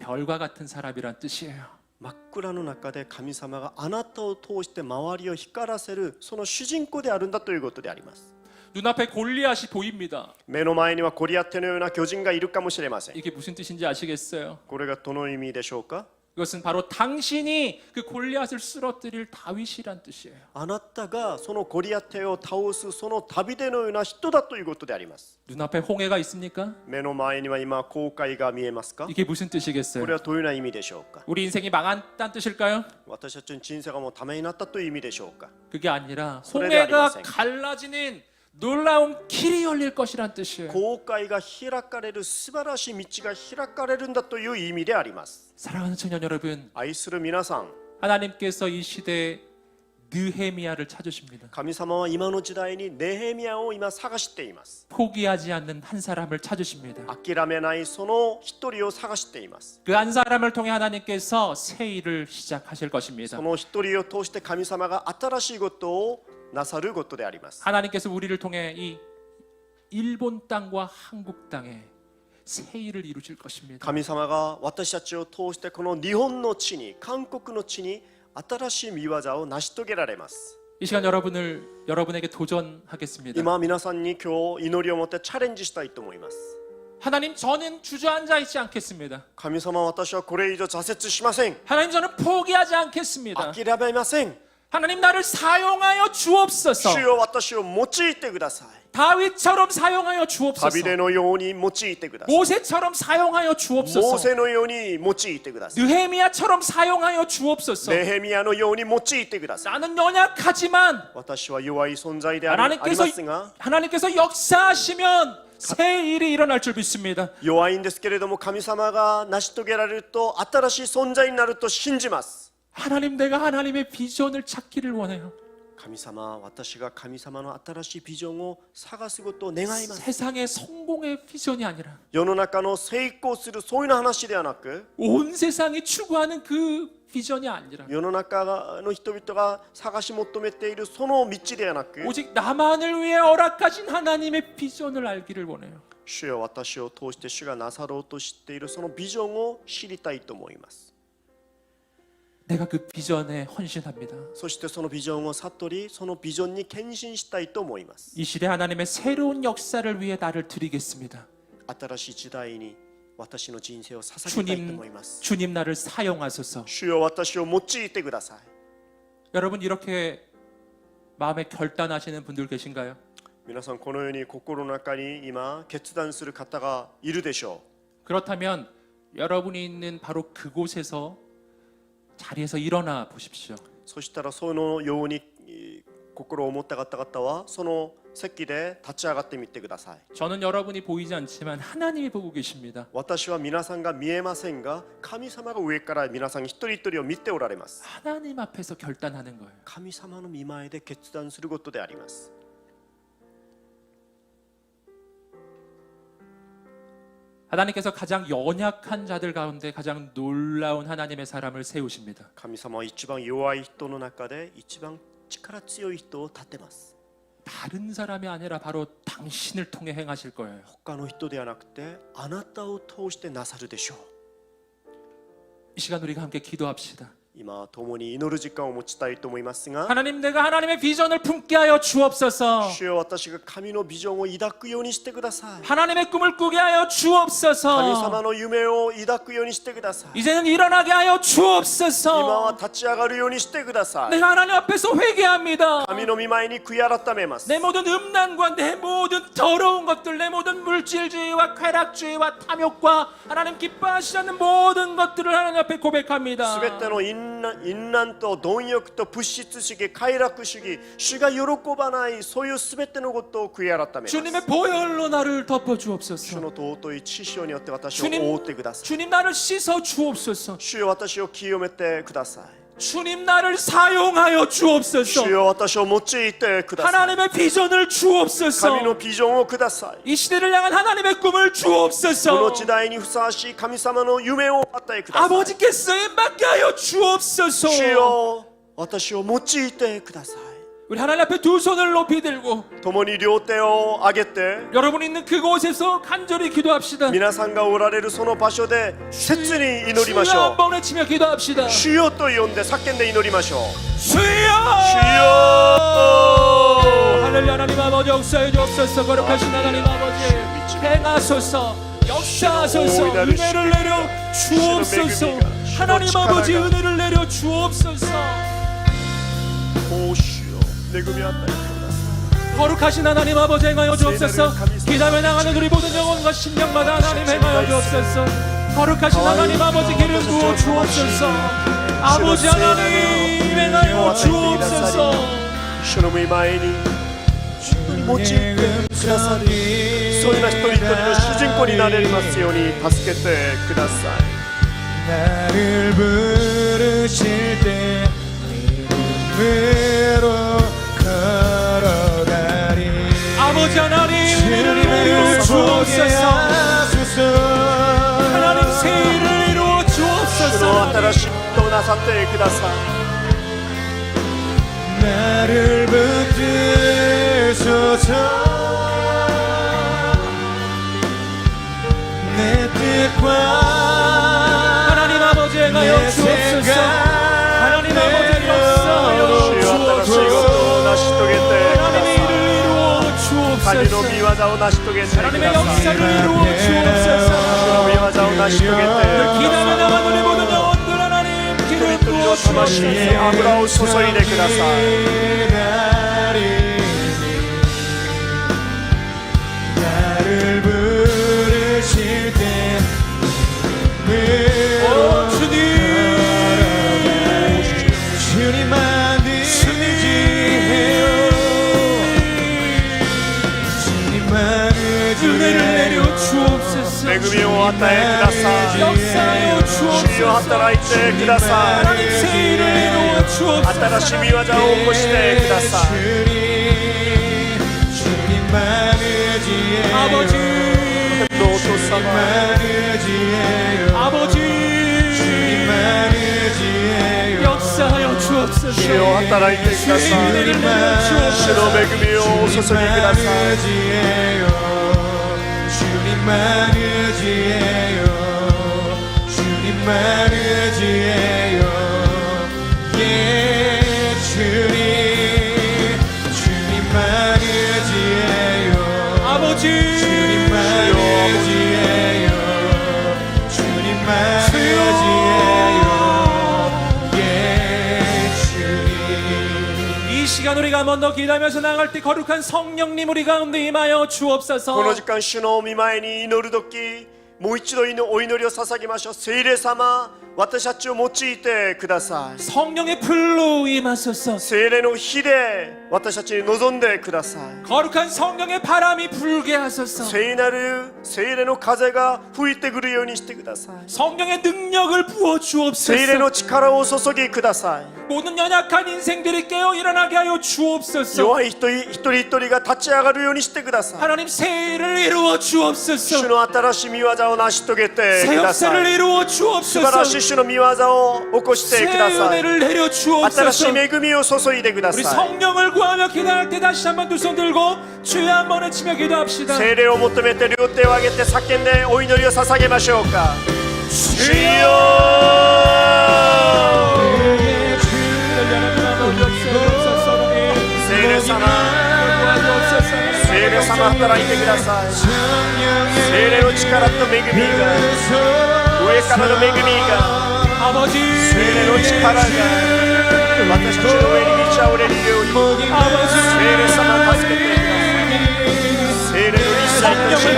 별과 같은 사람이란 뜻이에요. 真っ暗の中で神様があなたを通して周りを光らせるその主人公であるんだということであります。 눈앞에 골리앗이 보입니다. 目の前にはゴリアテのような巨人がいるかもしれません。 이게 무슨 뜻인지 아시겠어요? これがどの意味でしょうか。 그것은 바로 당신이 그 골리앗을 쓰러뜨릴 다윗이란 뜻이에요. あなたがそのゴリアテを倒すその旅でのような人だということであります。 눈앞에 홍해가 있습니까? 目の前には今航海が見えますか。 이게 무슨 これ 뜻이겠어요? はどういうような意味でしょうか。 우리 인생이 망한다는 뜻일까요? 私たちの人生がもうためになったという意味でしょうか。 그게 아니라 소리가 홍해가 아니마생. 갈라지는 놀라운 길이 열릴 것이란 뜻이에요. 航海が開かれる素晴らしい道が開かれるんだという意味であります。 사랑하는 청년 여러분, 愛する皆さん、 하나님께서 이 시대에 느헤미야를 찾으십니다. 神様は今の時代にネヘミヤを今探しています。 포기하지 않는 한 사람을 찾으십니다. 諦めないその一人を探しています。 그 한 사람을 통해 하나님께서 새 일을 시작하실 것입니다. その一人を通して神様が新しいことをなさることであります。 하나님께서 우리를 통해 이 일본 땅과 한국 땅에 새 일을 이루실 것입니다. 神様が私たちを通してこの日本の地に韓国の地に新しい見業を成し遂げられます。 이 시간 여러분에게 도전하겠습니다. 今皆さんに今日祈りを持ってチャレンジしたいと思います。 하나님, 저는 주저앉아 있지 않겠습니다. 神様、私はこれ以上挫折しません。 하나님, 저는 포기하지 않겠습니다. 諦めません。 하나님, 나를 사용하여 주옵소서. 主よ、私を用いてください。 다윗처럼 사용하여 주옵소서. 旅でのように用いてください。 모세처럼 사용하여 モー 주옵소서. セのように用いてください。 느헤미야처럼 사용하여 주옵소서. ネヘミヤのように用いてください。 나는 연약하지만 私は弱い存在でありますが、 하나님께서 역사하시면 새 일이 일어날 줄 믿습니다. 弱いんですけれども神様が成し遂げられると新しい存在になると信じます。 하나님, 내가 하나님의 비전을 찾기를 원해요. 神様、私が神様の新しいビジョンを探すことを願います。 세상의 성공의 비전이 아니라 世の中の成功するそういうような話ではなく、 온 세상이 추구하는 그 비전이 아니라 世の中の人々が探し求めているその道ではなく、 오직 나만을 위해 허락하신 하나님의 비전을 알기를 원해요. 主よ、私を通して主がなさろうとしているそのビジョンを知りたいと思います。 내가 그 비전에 헌신합니다. そしてそのビジョンを悟り、そのビジョンに献身したいと思います。 이 시대 하나님의 새로운 역사를 위해 나를 드리겠습니다. 新しい時代に私の人生を捧げたいと思います。 주님 나를 사용하소서. 主よ、私を用いてください。 여러분, 이렇게 마음에 결단하시는 분들 계신가요? 皆さん、このように心の中に今決断する方がいるでしょ 그렇다면 여러분이 있는 바로 그곳에서 자리에서 일어나 보십시오. う。そしたらそのように心を持った方々はその席で立ち上がってみてください。 저는 여러분이 보이지 않지만 하나님이 보고 계십니다. 私は皆さんが見えませんが、神様が上から皆さん一人一人を見ておられます。 하나님 앞에서 결단하는 거예요. 神様の御前で決断することであります。 하나님께서 가장 연약한 자들 가운데 가장 놀라운 하나님의 사람을 세우십니다. 神様は一番弱い人の中で一番力強い人を立てます。 다른 사람이 아니라 바로 당신을 통해 행하실 거예요. 他の人ではなくてあなたを通してなさるでしょう。 이 시간 우리가 함께 기도합시다. 今共に祈る時間を持ちたいと思いますが、 하나님, 내가 하나님의 비전을 품게 하여 주옵소서. 主よ、私が神のビジョンを抱くようにしてください。 하나님의 꿈을 꾸게 하여 神 주옵소서. 様の夢を抱くようにしてください。 이제는 일어나게 하여 今は 주옵소서. 立ち上がるようにしてください。 내가 하나님 앞에서 회개합니다. 神の御前に悔い改めます。 내 모든 음란과 내 모든 더러운 것들, 내 모든 물질주의와 쾌락주의와 탐욕과 하나님 기뻐하시지 않는 모든 것들을 하나님 앞에 고백합니다. すべての淫乱と貪欲と物質主義、快楽主義、主が喜ばないそういうすべてのことを悔い改めます。 주님의 보혈로 나를 덮어 主 주옵소서. の尊い血潮によって私を 주님 覆ってください。 주님 나를 씻어 주옵소서. 主よ、私を清めてください。 주님 나를 사용하여 주옵소서. 主よ私を用いてください 하나님의 비전을 주옵소서. 神のビジョンをください 이 시대를 향한 하나님의 꿈을 この 주옵소서. 時代にふさわしい神様の夢を与えください 아버지께 쓰임받게 하여 주옵소서. 主よ私を用いてください 우리 하나님 앞에 두 손을 높이 들고 共に両手を上げて 여러분 있는 그곳에서 간절히 기도합시다. 皆さんがおられるその場所で切に祈りまし 주여 ょ 한번 외치며 기도합시다. う主よと呼んで叫んで祈りましょう 주여! 주여! 할렐루야. 하나님 아버지 역사해 주옵소서. 거룩하신 하나님 아버지 행하소서. 역사하소서. 은혜를 내려 주옵소서. 하나님 아버지 은혜를 내려 주옵소서. お主よ恵みを与えてください 거룩하신 하나님 아버지 행하여 주옵소서. 기담에 나가는 우리 모든 영혼과 심령마다 하나님 행하여 주옵소서. 거룩하신 하나님 아버지 기름 부어 주옵소서. 아버지 하나님 행하여 주옵소서. 主の御前に用いてくださりそんな一人一人の主人公になれますように助けてください 나를 부르실 때 이름으로 걸어가리 아버지 하나님 은혜를 주님을 주옵소서. 하소서 하나님 세일을 이루어 主の 주옵소서. 新しいことをなさってください 나를 붙드소서 내 뜻과 하나님 아버지 행하여 주옵소서. 하나님 아버지 역사하여 主よ新しいこ 주옵소서. とを成し遂げてくだ 하나님의 さ 일을 이루어 い神の 주옵소서. 御業を成し遂げてください 하나님의 역사를 이루어 主の 주옵소서. 御業を成し遂げて 기담에 나가는 우리 모든 영혼들 하나님 기름 부어 魂に 주옵소서. 油を注いでください 나를 부르실 때 오 주님 주님만 의지해요 주님만 은혜를 내려 의지해요 주옵소서. 恵みを与えください 역사하여 主よ 주옵소서. 働いてください 하나님 세일을 이루어 주옵소서. 新しい御業を起こしてください 주님만 의지해요 아버지 のお父様 주님만 의지해요 아버지 주님만 의지해요 역사하여 주옵소서. 主よ働いてください 은혜를 내려 主の 주옵소서. 恵みをお注ぎください 의지해요 주님만 의지해요 주님만 의지해요 예 주님 주님만 의지해요 아버지 주님만 의지해요 주님만 의지해요 예 주님 이 시간 우리가 한번 더 기도하면서 나갈 때 거룩한 성령님 우리 가운데 임하여 この 주옵소서. 時間主の御前に祈る時もう一度お祈りを捧げましょう聖霊様私たちを用いてください 성령의 불로 임하소서. 聖霊の火で私たちに臨んでください 거룩한 성령의 바람이 불게 하소서. 聖なる聖霊の風が吹いてくるようにしてください 성령의 능력을 부어 聖霊 주옵소서. の力を注ぎください 모든 연약한 인생들이 깨어 일어나게 하여 주옵소서. 弱い一人一人が立ち上がるようにしてください 하나님 새 일을 이루어 主 주옵소서. の新しい御業を成し遂げて 새 くださ 역사를 い 이루어 素晴らし 주옵소서. い主の御業を起こして 새 ください 은혜를 내려 新しい 주옵소서. 恵みを注いでくだ 우리 さい 성령을 구하며 기도할 때 다시 한번 두 손 들고 주여 한번 외치며 기도합시다. 聖霊を求めて両手を上げて叫んでお祈りを捧げましょうか主よ 聖霊様聖霊様働いてください聖霊の力と恵みが上からの恵みが 아버지 聖霊の力が私たちの上に満ち溢れるように聖霊様助けてください聖霊の一切の力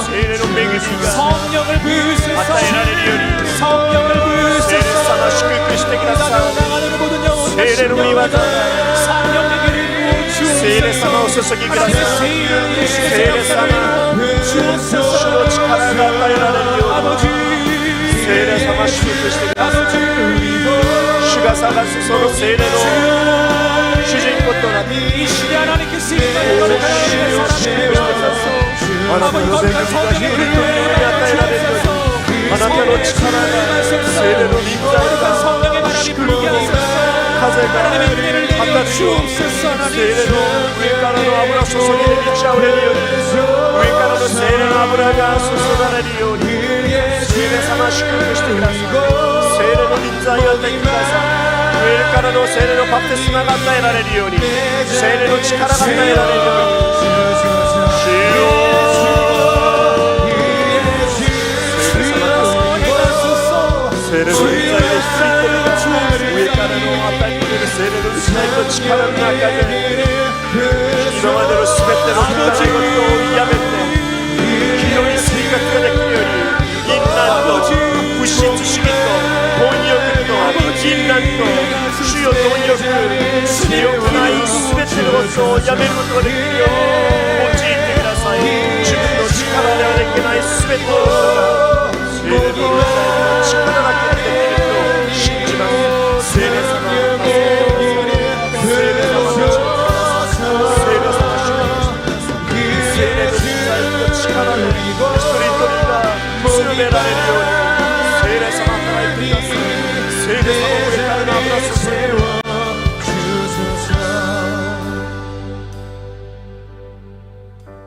聖霊の恵みが 성령을 부으소서. 与えられるように 성령을 聖霊 부으소서. 様祝福してください 나가는 모든 영혼 聖霊の御業 성령의 기름 聖霊様を注ぎください聖霊様主の力が与えられるように聖霊様祝福してください探すその聖霊の主人公となって 이 시대 하나님께서 이 땅에 거룩한 하나님의 사랑을 보여주셔서 あなたの恵みが人々に与えられるようにあなたの力が聖霊の臨在が 성령의 바람이 불게 하소서 風が 하나님의 은혜를 当た 내려 るように 주옵소서 聖霊の上からの油注ぎで満ち溢れるように上からの聖霊の油が注がれるように聖霊様祝福してください聖霊の臨在を与えてください上からの聖霊のバプテスマが与えられるように聖霊の力が与えられるように主よ聖霊の臨在で一人一人が上からの与えてくれる聖霊の臨在と力の中で今までのすべての汚いことをやめて清い生活ができるように淫乱と不質主義と貪欲と淫乱と主よ貪欲罪良くないすべてのことをやめることができるように用いてください自分の力ではできないすべてのことが聖霊の臨在の力だけでできると信じます聖霊様聖霊様聖霊様聖霊の臨在と力で一人一人が強められるように聖霊様働いてください聖霊様を上からの油注ぎ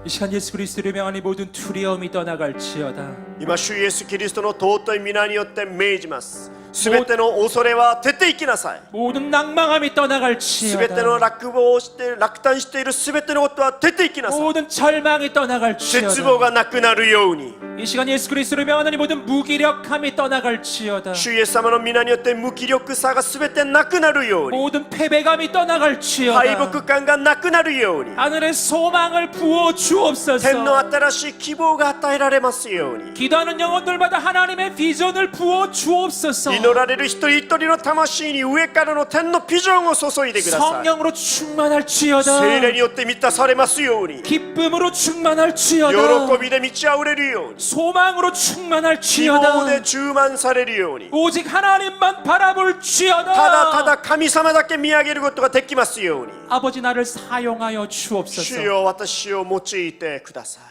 이 시간 예수 그리스도를 명하니 모든 두려움이 떠나갈지어다 今主イエスキリストの尊い皆によって命じますすべての恐れは出て行きなさい 모든 낭망함이 すべての 떠나갈지어다 落望して落胆しているすべてのことは出て行きなさい 모든 절망이 絶望 떠나갈지어다 がなくなるように 이 시간 예수 그리스도를 명하니 모든 무기력함이 떠나갈지어다 主イエス様の皆によって無気力さがすべてなくなるように 모든 패배감이 떠나갈지어다 敗北感がなくなるように 하늘의 소망을 부어 天の 주옵소서 新しい希望が与えられますように 기도하는 영혼들마다 하나님의 비전을 부어 주옵소서 祈られる一人一人の魂に上からの天のビジョンを注いでください 성령으로 충만할지어다 聖霊によって満たされますように 기쁨으로 충만할지어다 喜びで満ち溢れるように 소망으로 希望 충만할지어다 で充満されるように 오직 하나님만 바라볼지어다 ただただ神様だけ見上げることができますように 아버지 나를 사용하여 主 주옵소서 よ私を用いてください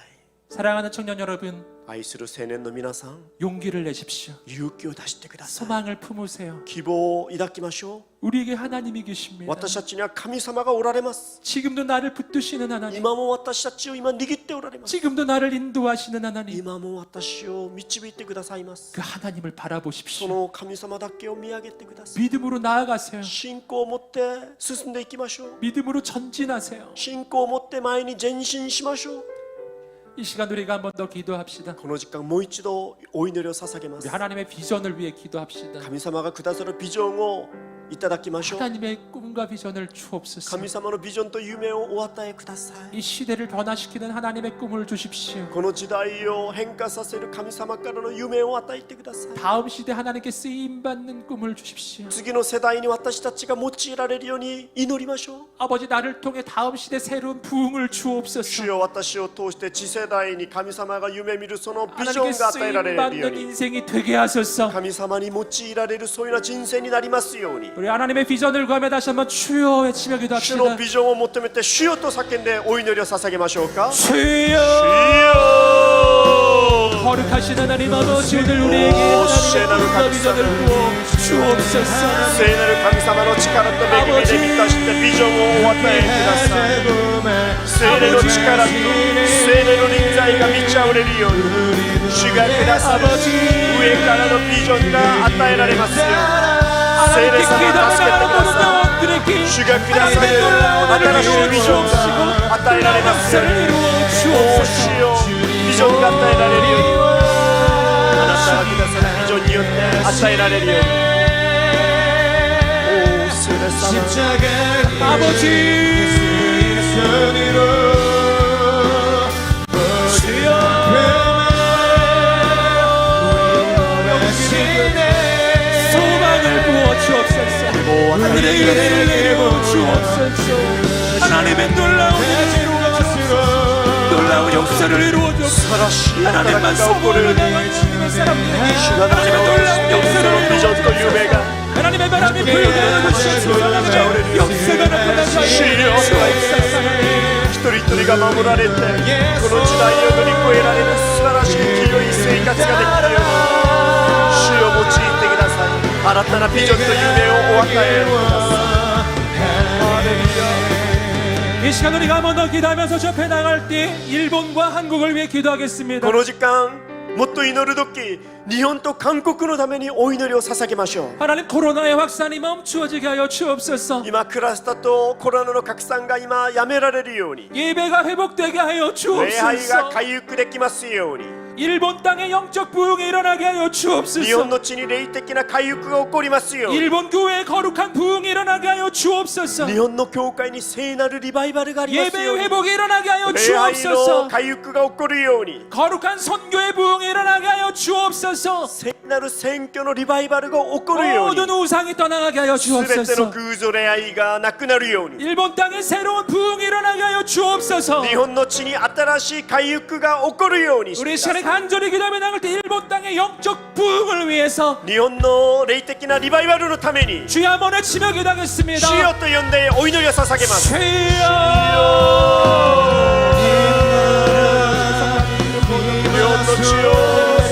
사랑하는 청년 여러분 愛する青年の皆さん 용기를 내십시오 勇気を出してください 소망을 품으세요 希望を抱きましょ 우리에게 하나님이 う 계십니다 私たちには神様がおられます 지금도 나를 붙드시는 하나님 今も私たちを今握っておられます 지금도 나를 인도하시는 하나님 今も私を導いてくださいます 그 하나님을 そ 바라보십시오 の神様だけを見上げてください 믿음으로 나아가세요 信仰を持って進んでいきましょう 믿음으로 전진하세요 信仰を持って前に前進しましょう 이 시간 우리가 한 번 더 기도합시다 この時間もう一度お祈りを捧げま 우리 す 하나님의 비전을 위해 기도합시다 神様がくださるビジョンをいただきましょう 하나님의 꿈과 비전을 주옵소서 神様のビジョンと夢をお与えください 이 시대를 변화시키는 하나님의 꿈을 주십시오 この時代を変化させる神様からの夢を与えてください 다음 시대 하나님께 쓰임받는 꿈을 주십시오 次の世代に私たちが用いられるように祈りましょう 아버지 나를 통해 다음 시대 새로운 부흥을 主 주옵소서 よ私を通して次世代に神様が夢見るそのビジョ 하나님께 ンが与えられるよう 쓰임받는 に 인생이 되게 하소서 神様に用いられるそういうような人生になりますように 우리 하나님의 비전을 구하며 다시 한번 주여 외치며 主 기도합시다 のビジョンを求めて主よと叫んでお祈りを捧げましょうか 주여 主よ 거룩하신 하나님 아버지 오늘 우리에게 하나님의 꿈과 비전을 부어 주옵소서 聖なる神様の力と恵みで満たしてビジョンをお与えください聖霊の力と聖霊の臨在が満ち溢れるように主がくださる上からのビジョンが与えられますよ聖霊 하나님께 様 기도하는 助けてくだ 모든 さい 영혼들에게 主がくださる 하나님의 놀라운 新しい 은혜를 ビジョン 주옵시고 が与えられますよ 역사를 이루어 お 주옵소서 主よビジョンが与えられるようにあなたがくださるビジョンによって与えられるようにお聖霊様 아버지 주여 소망을 부어 주옵소서 하늘의 은혜를 내려 주옵소서 하나님의 놀라운 은혜로 주옵소서 놀라운 역사를 이루어 주옵소서 하나님만 소망을 내는 주님의 사람들에게 하나님의 놀라운 역사를 이루어 주옵소서 하나님의 바람이 불어오는 주옵소서. 하나님의 역사가 나타나서 一人一人が守られてこの時代を乗り越えられる素晴らしい清い生活ができるように主を用いてください。新たなビジョンと夢をお与えください。 이 시간 우리가 한번 더 기도하면서 접해 나갈 때 일본과 한국을 위해 기도하겠습니다. この時間もっと祈る時日本と韓国のためにお祈りを捧げましょう。 하나님 코로나의 확산이 멈추어지게 하여 주옵소서. 今クラスターとコロナの拡散が今やめられるように 예배가 회복되게 하여 礼拝が 주옵소서. 回復できますように 일본 땅에 영적 부흥이 일어나게 하여 日本 주옵소서. の地に霊的な回復が起こりますように 일본 교회에 거룩한 부흥이 일어나게 하여 주옵소서. 日本の教会に聖なるリバイバルがありますよ 예배의 うに 회복이 일어나게 하여 礼拝の 주옵소서. 回復が起こるように 거룩한 선교의 부흥이 일어나게 하여 주옵소서. 聖なる選挙のリバイバルが起こるように 모든 우상이 떠나가게 하여 すべての 주옵소서. 偶像礼拝がなくなるように 일본 땅에 새로운 부흥이 일어나게 하여 주옵소서. 日本の地に新しい回復が起こるようにしてく 우리 ださ 시간에 い。 간절히 기도하며 나갈 때 일본 땅의 영적 부흥을 위해서 日本の霊的なリバイバルのために 주여 한번 외치며 기도하겠습니다. 主よと呼んでお祈りを捧げます。 주여. 日本の地よ 日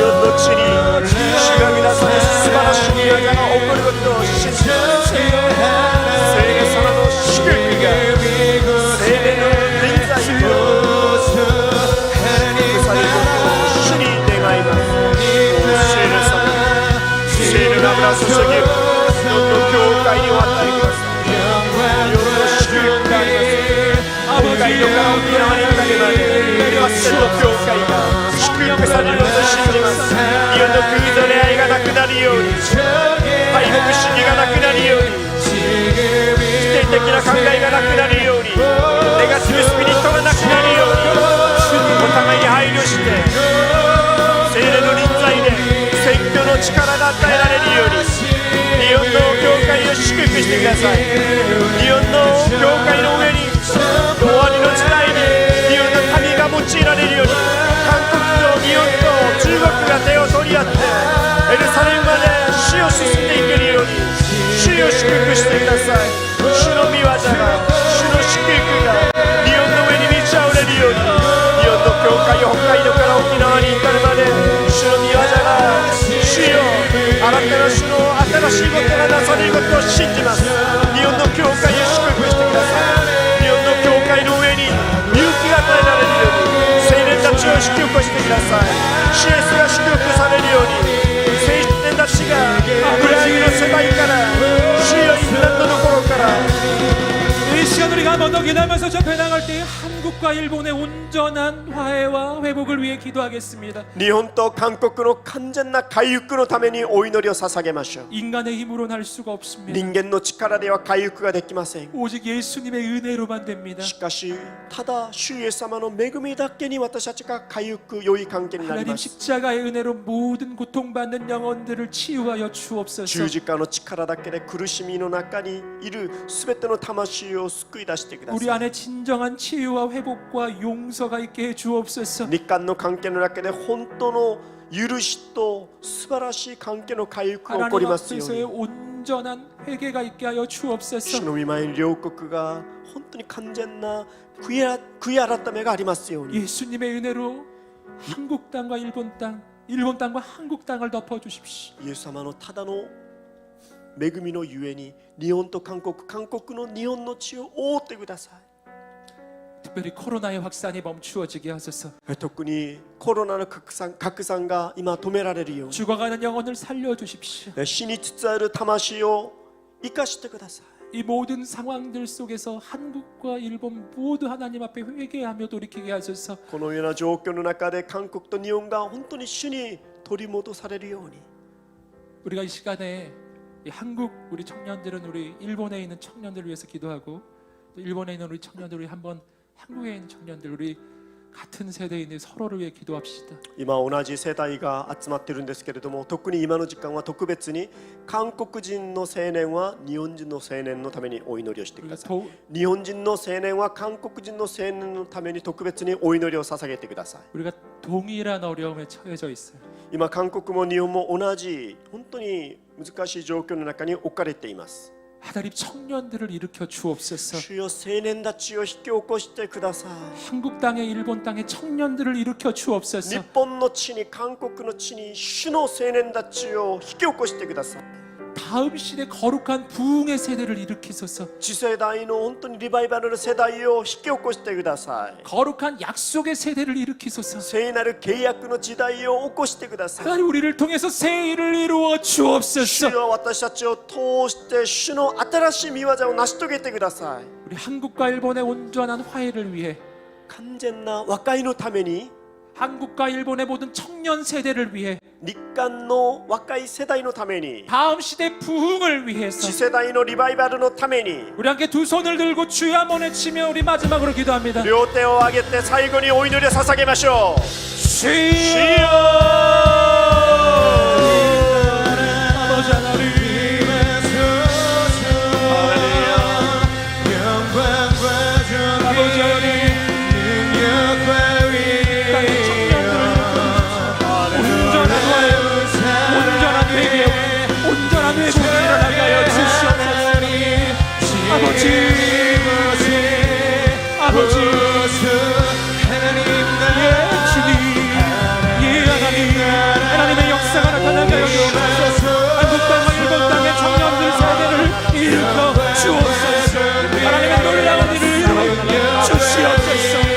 本の地に主が皆さんの素晴らしい技が起こることを信じます聖霊様の祝福が聖霊の臨在と祝福されることを主に願います。聖霊様聖霊の油を注ぎ日本の教会にお与えください。日本の祝福があります。北海道から沖縄にかけまでかつての教会が祝福されると信じます。日本の空想恋愛がなくなるように敗北主義がなくなるように否定的な考えがなくなるようにネガティブスピリットがなくなるようにお互いに配慮して聖霊の臨在で選挙の力が与えられるように日本の教会を祝福してください。日本の教会の上に終わりの時代に日本の神が用いられるように韓国と日本と中国が手を取り合ってエルサレムまで死を進んでいけるように主を祝福してください。主の御業が主の祝福が日本の上に満ち溢れるように日本の教会を北海道から沖縄に至るまで主の御業が主よ新たな主の新しいことがなされることを信じます。日本の教会を祝福してください。日本の教会の上に勇気が与えられるように聖霊たちを引き起こしてください。主イエスが祝福されるように聖人たちが暗闇の世界から主よインランドの頃から 이 시간 우리가 한번 더 기도하면서 접해 나갈 때 한국과 일본의 온전한 화해와 회복을 위해 기도하겠습니다. 日本と韓国の完全な回復のためにお祈りを捧げましょう。 인간의 힘으로는 할 수가 없습니다. 人間の力では回復ができません。 오직 예수님의 은혜로만 됩니다. しかしただ主イエス様の恵みだけに私たちが回復良い関係になり 하나님 ます。 십자가의 은혜로 모든 고통받는 영혼들을 치유하여 주옵소서. 十字架の力だけで苦しみの中にいるすべての魂を救い出してくだ 우리 さい。 안에 진정한 치유와 회복과 용서가 있게 해 주옵소서. 日韓の関係の中で本当の許しと素晴らしい関係の回復が起こり 하나님 ますよう 앞에서의 に 온전한 회개가 있게 하여 主 주옵소서. の御前に両国が本当に完全な悔い改めがありますように 예수님의 은혜로 한국 땅과 일본 땅, 일본 땅과 한국 땅을 덮어 주십시오. イエス様のただの恵みのゆえに日本と韓国、韓国の日本の地を覆ってください。 특별히 코로나의 확산이 멈추어지게 하소서. 特にコロナの拡散が今止められるよう 죽어가는 영혼을 살려 주십시오. に死につつある魂を生かしてください。 이 모든 상황들 속에서 한국과 일본 모두 하나님 앞에 회개하며 돌이키게 하소서. このような状況の中で韓国と日本が本当に主に取り戻されるように 우리가 이 시간에 이 한국 우리 청년들은 우리 일본에 있는 청년들을 위해서 기도하고 또 일본에 있는 우리 청년들을 한번 한국에 있는 청년들 우리 같은 세대인데 서로를 위해 기도합시다. 今同じ世代が集まってるんですけれども、特に今の時間は特別に韓国人の青年は日本人の青年のためにお祈りをしてください。 도, 日本人の青年は韓国人の青年のために特別にお祈りを捧げてください。 우리가 동일한 어려움에 처해져 있어요. 今韓国も日本も同じ本当に難しい状況の中に置かれています。 하나님 청년들을 일으켜 주옵소서. 主よ青年たちを引き起こしてください。 한국 땅에 일본 땅에 청년들을 일으켜 日 주옵소서. 本の地に韓国の地に主の青年たちを引き起こしてください。 다음 시대 거룩한 부흥의 세대를 일으키소서. 次世代の本当にリバイバルの世代を引き起こしてください。 거룩한 약속의 세대를 일으키소서. 聖なる契約の時代を起こしてください。 하나님 우리를 통해서 새 일을 이루어 主 주옵소서. よ私たちを通して主の新しい見業を成し遂げてください。 우리 한국과 일본의 온전한 화해를 위해 完全な和解のために 한국과 일본의 모든 청년 세대를 위해 日韓の若い世代のために 다음 시대 부흥을 위해서 次世代のリバイバルのために 우리 함께 두 손을 들고 주여 한번 외치며 우리 마지막으로 기도합니다. 両手を上げて最後にお祈りを捧げましょう。 주여 아버지 하나님 아버지 하나님 온전한 회복이 일어나게 하여 주시옵소서. 아버지 아버지 예 주님 예 하나님 하나님의 역사가 나타나게 하여 주옵소서. 한국 땅과 일본 땅의 청년들 세대를 일으켜 주옵소서. 하나님의 놀라운 일을 이루어 주시옵소서.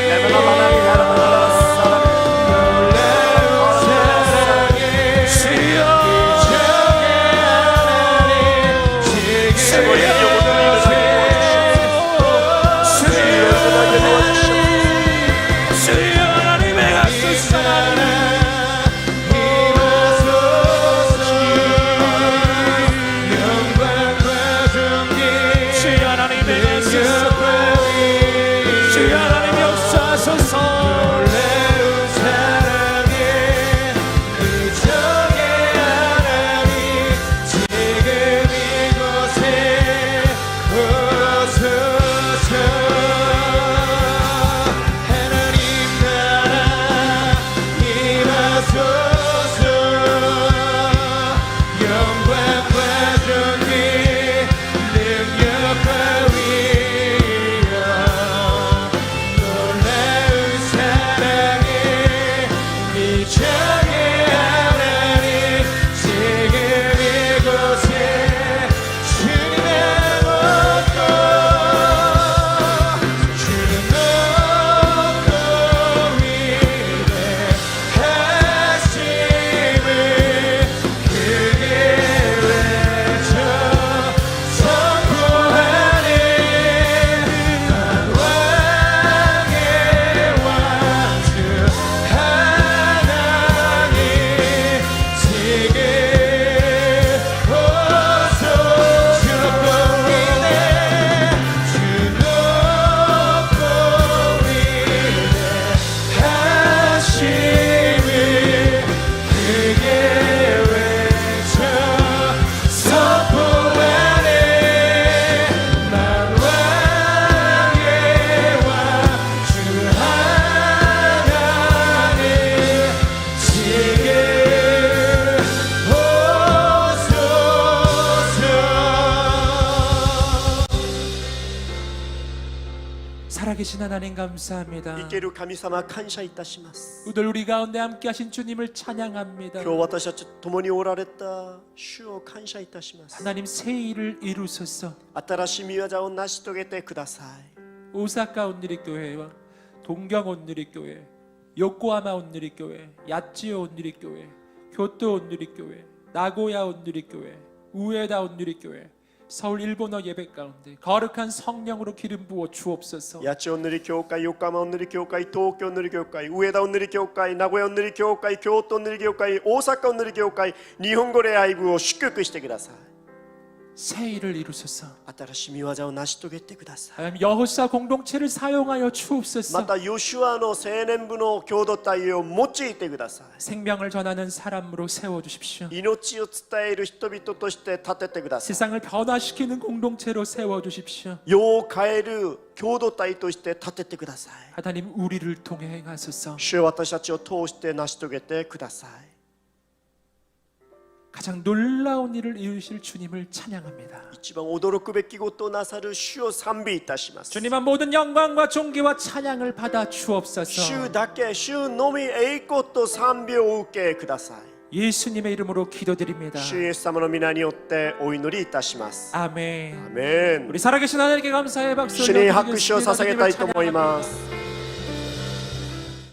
살아계신 하나님 감사합니다. 生ける神様感謝いたします。 오늘 우리 가운데 함께하신 주님을 찬양합니다. 今日私たちと共におられた主を感謝いたします。 하나님 새 일을 이루소서. 新しい見業を成し遂げてください。 오사카 온누리교회와 동경 온누리교회, 요코하마 온누리교회, 야치오 온누리교회, 교토 온누리교회, 나고야 온누리교회, 우에다 온누리교회, 서울 일본어 예배 가운데 거룩한 성령으로 기름 부어 주옵소서. 八千代塗り教会、横浜塗り教会、東京塗り教会、上田塗り教会、名古屋塗り教会、京都塗り教会、大阪塗り教会、日本語礼拝部を祝福してください。새 일을 이루소서. 新しい見業を成し遂げてください。 하나님 여호수아 공동체를 사용하여 ま 주옵소서. たヨシュアの青年部の共同体を用いてください。 생명을 전하는 사람으로 세워 주십시오. 命を伝える人々として立ててください。 세상을 변화시키는 공동체로 세워 주십시오. 世を変える共同体として立ててください。 하나님 우리를 통해 행하소서. 主よ、私たちを通して成し遂げてください。 가장 놀라운 일을 이루실 주님을 찬양합니다. 一番驚くべきことをなさる主を賛美いたします。 주님은 모든 영광과 존귀와 찬양을 받아 주옵소서. 主だけ、主のみ栄光と賛美を受けください。 예수님의 이름으로 기도드립니다. 主イエス様の皆によってお祈りいたします。 아멘. アメン。 우리 살아계신 하나님께 감사의 박수 主に拍手を捧げたいと思います。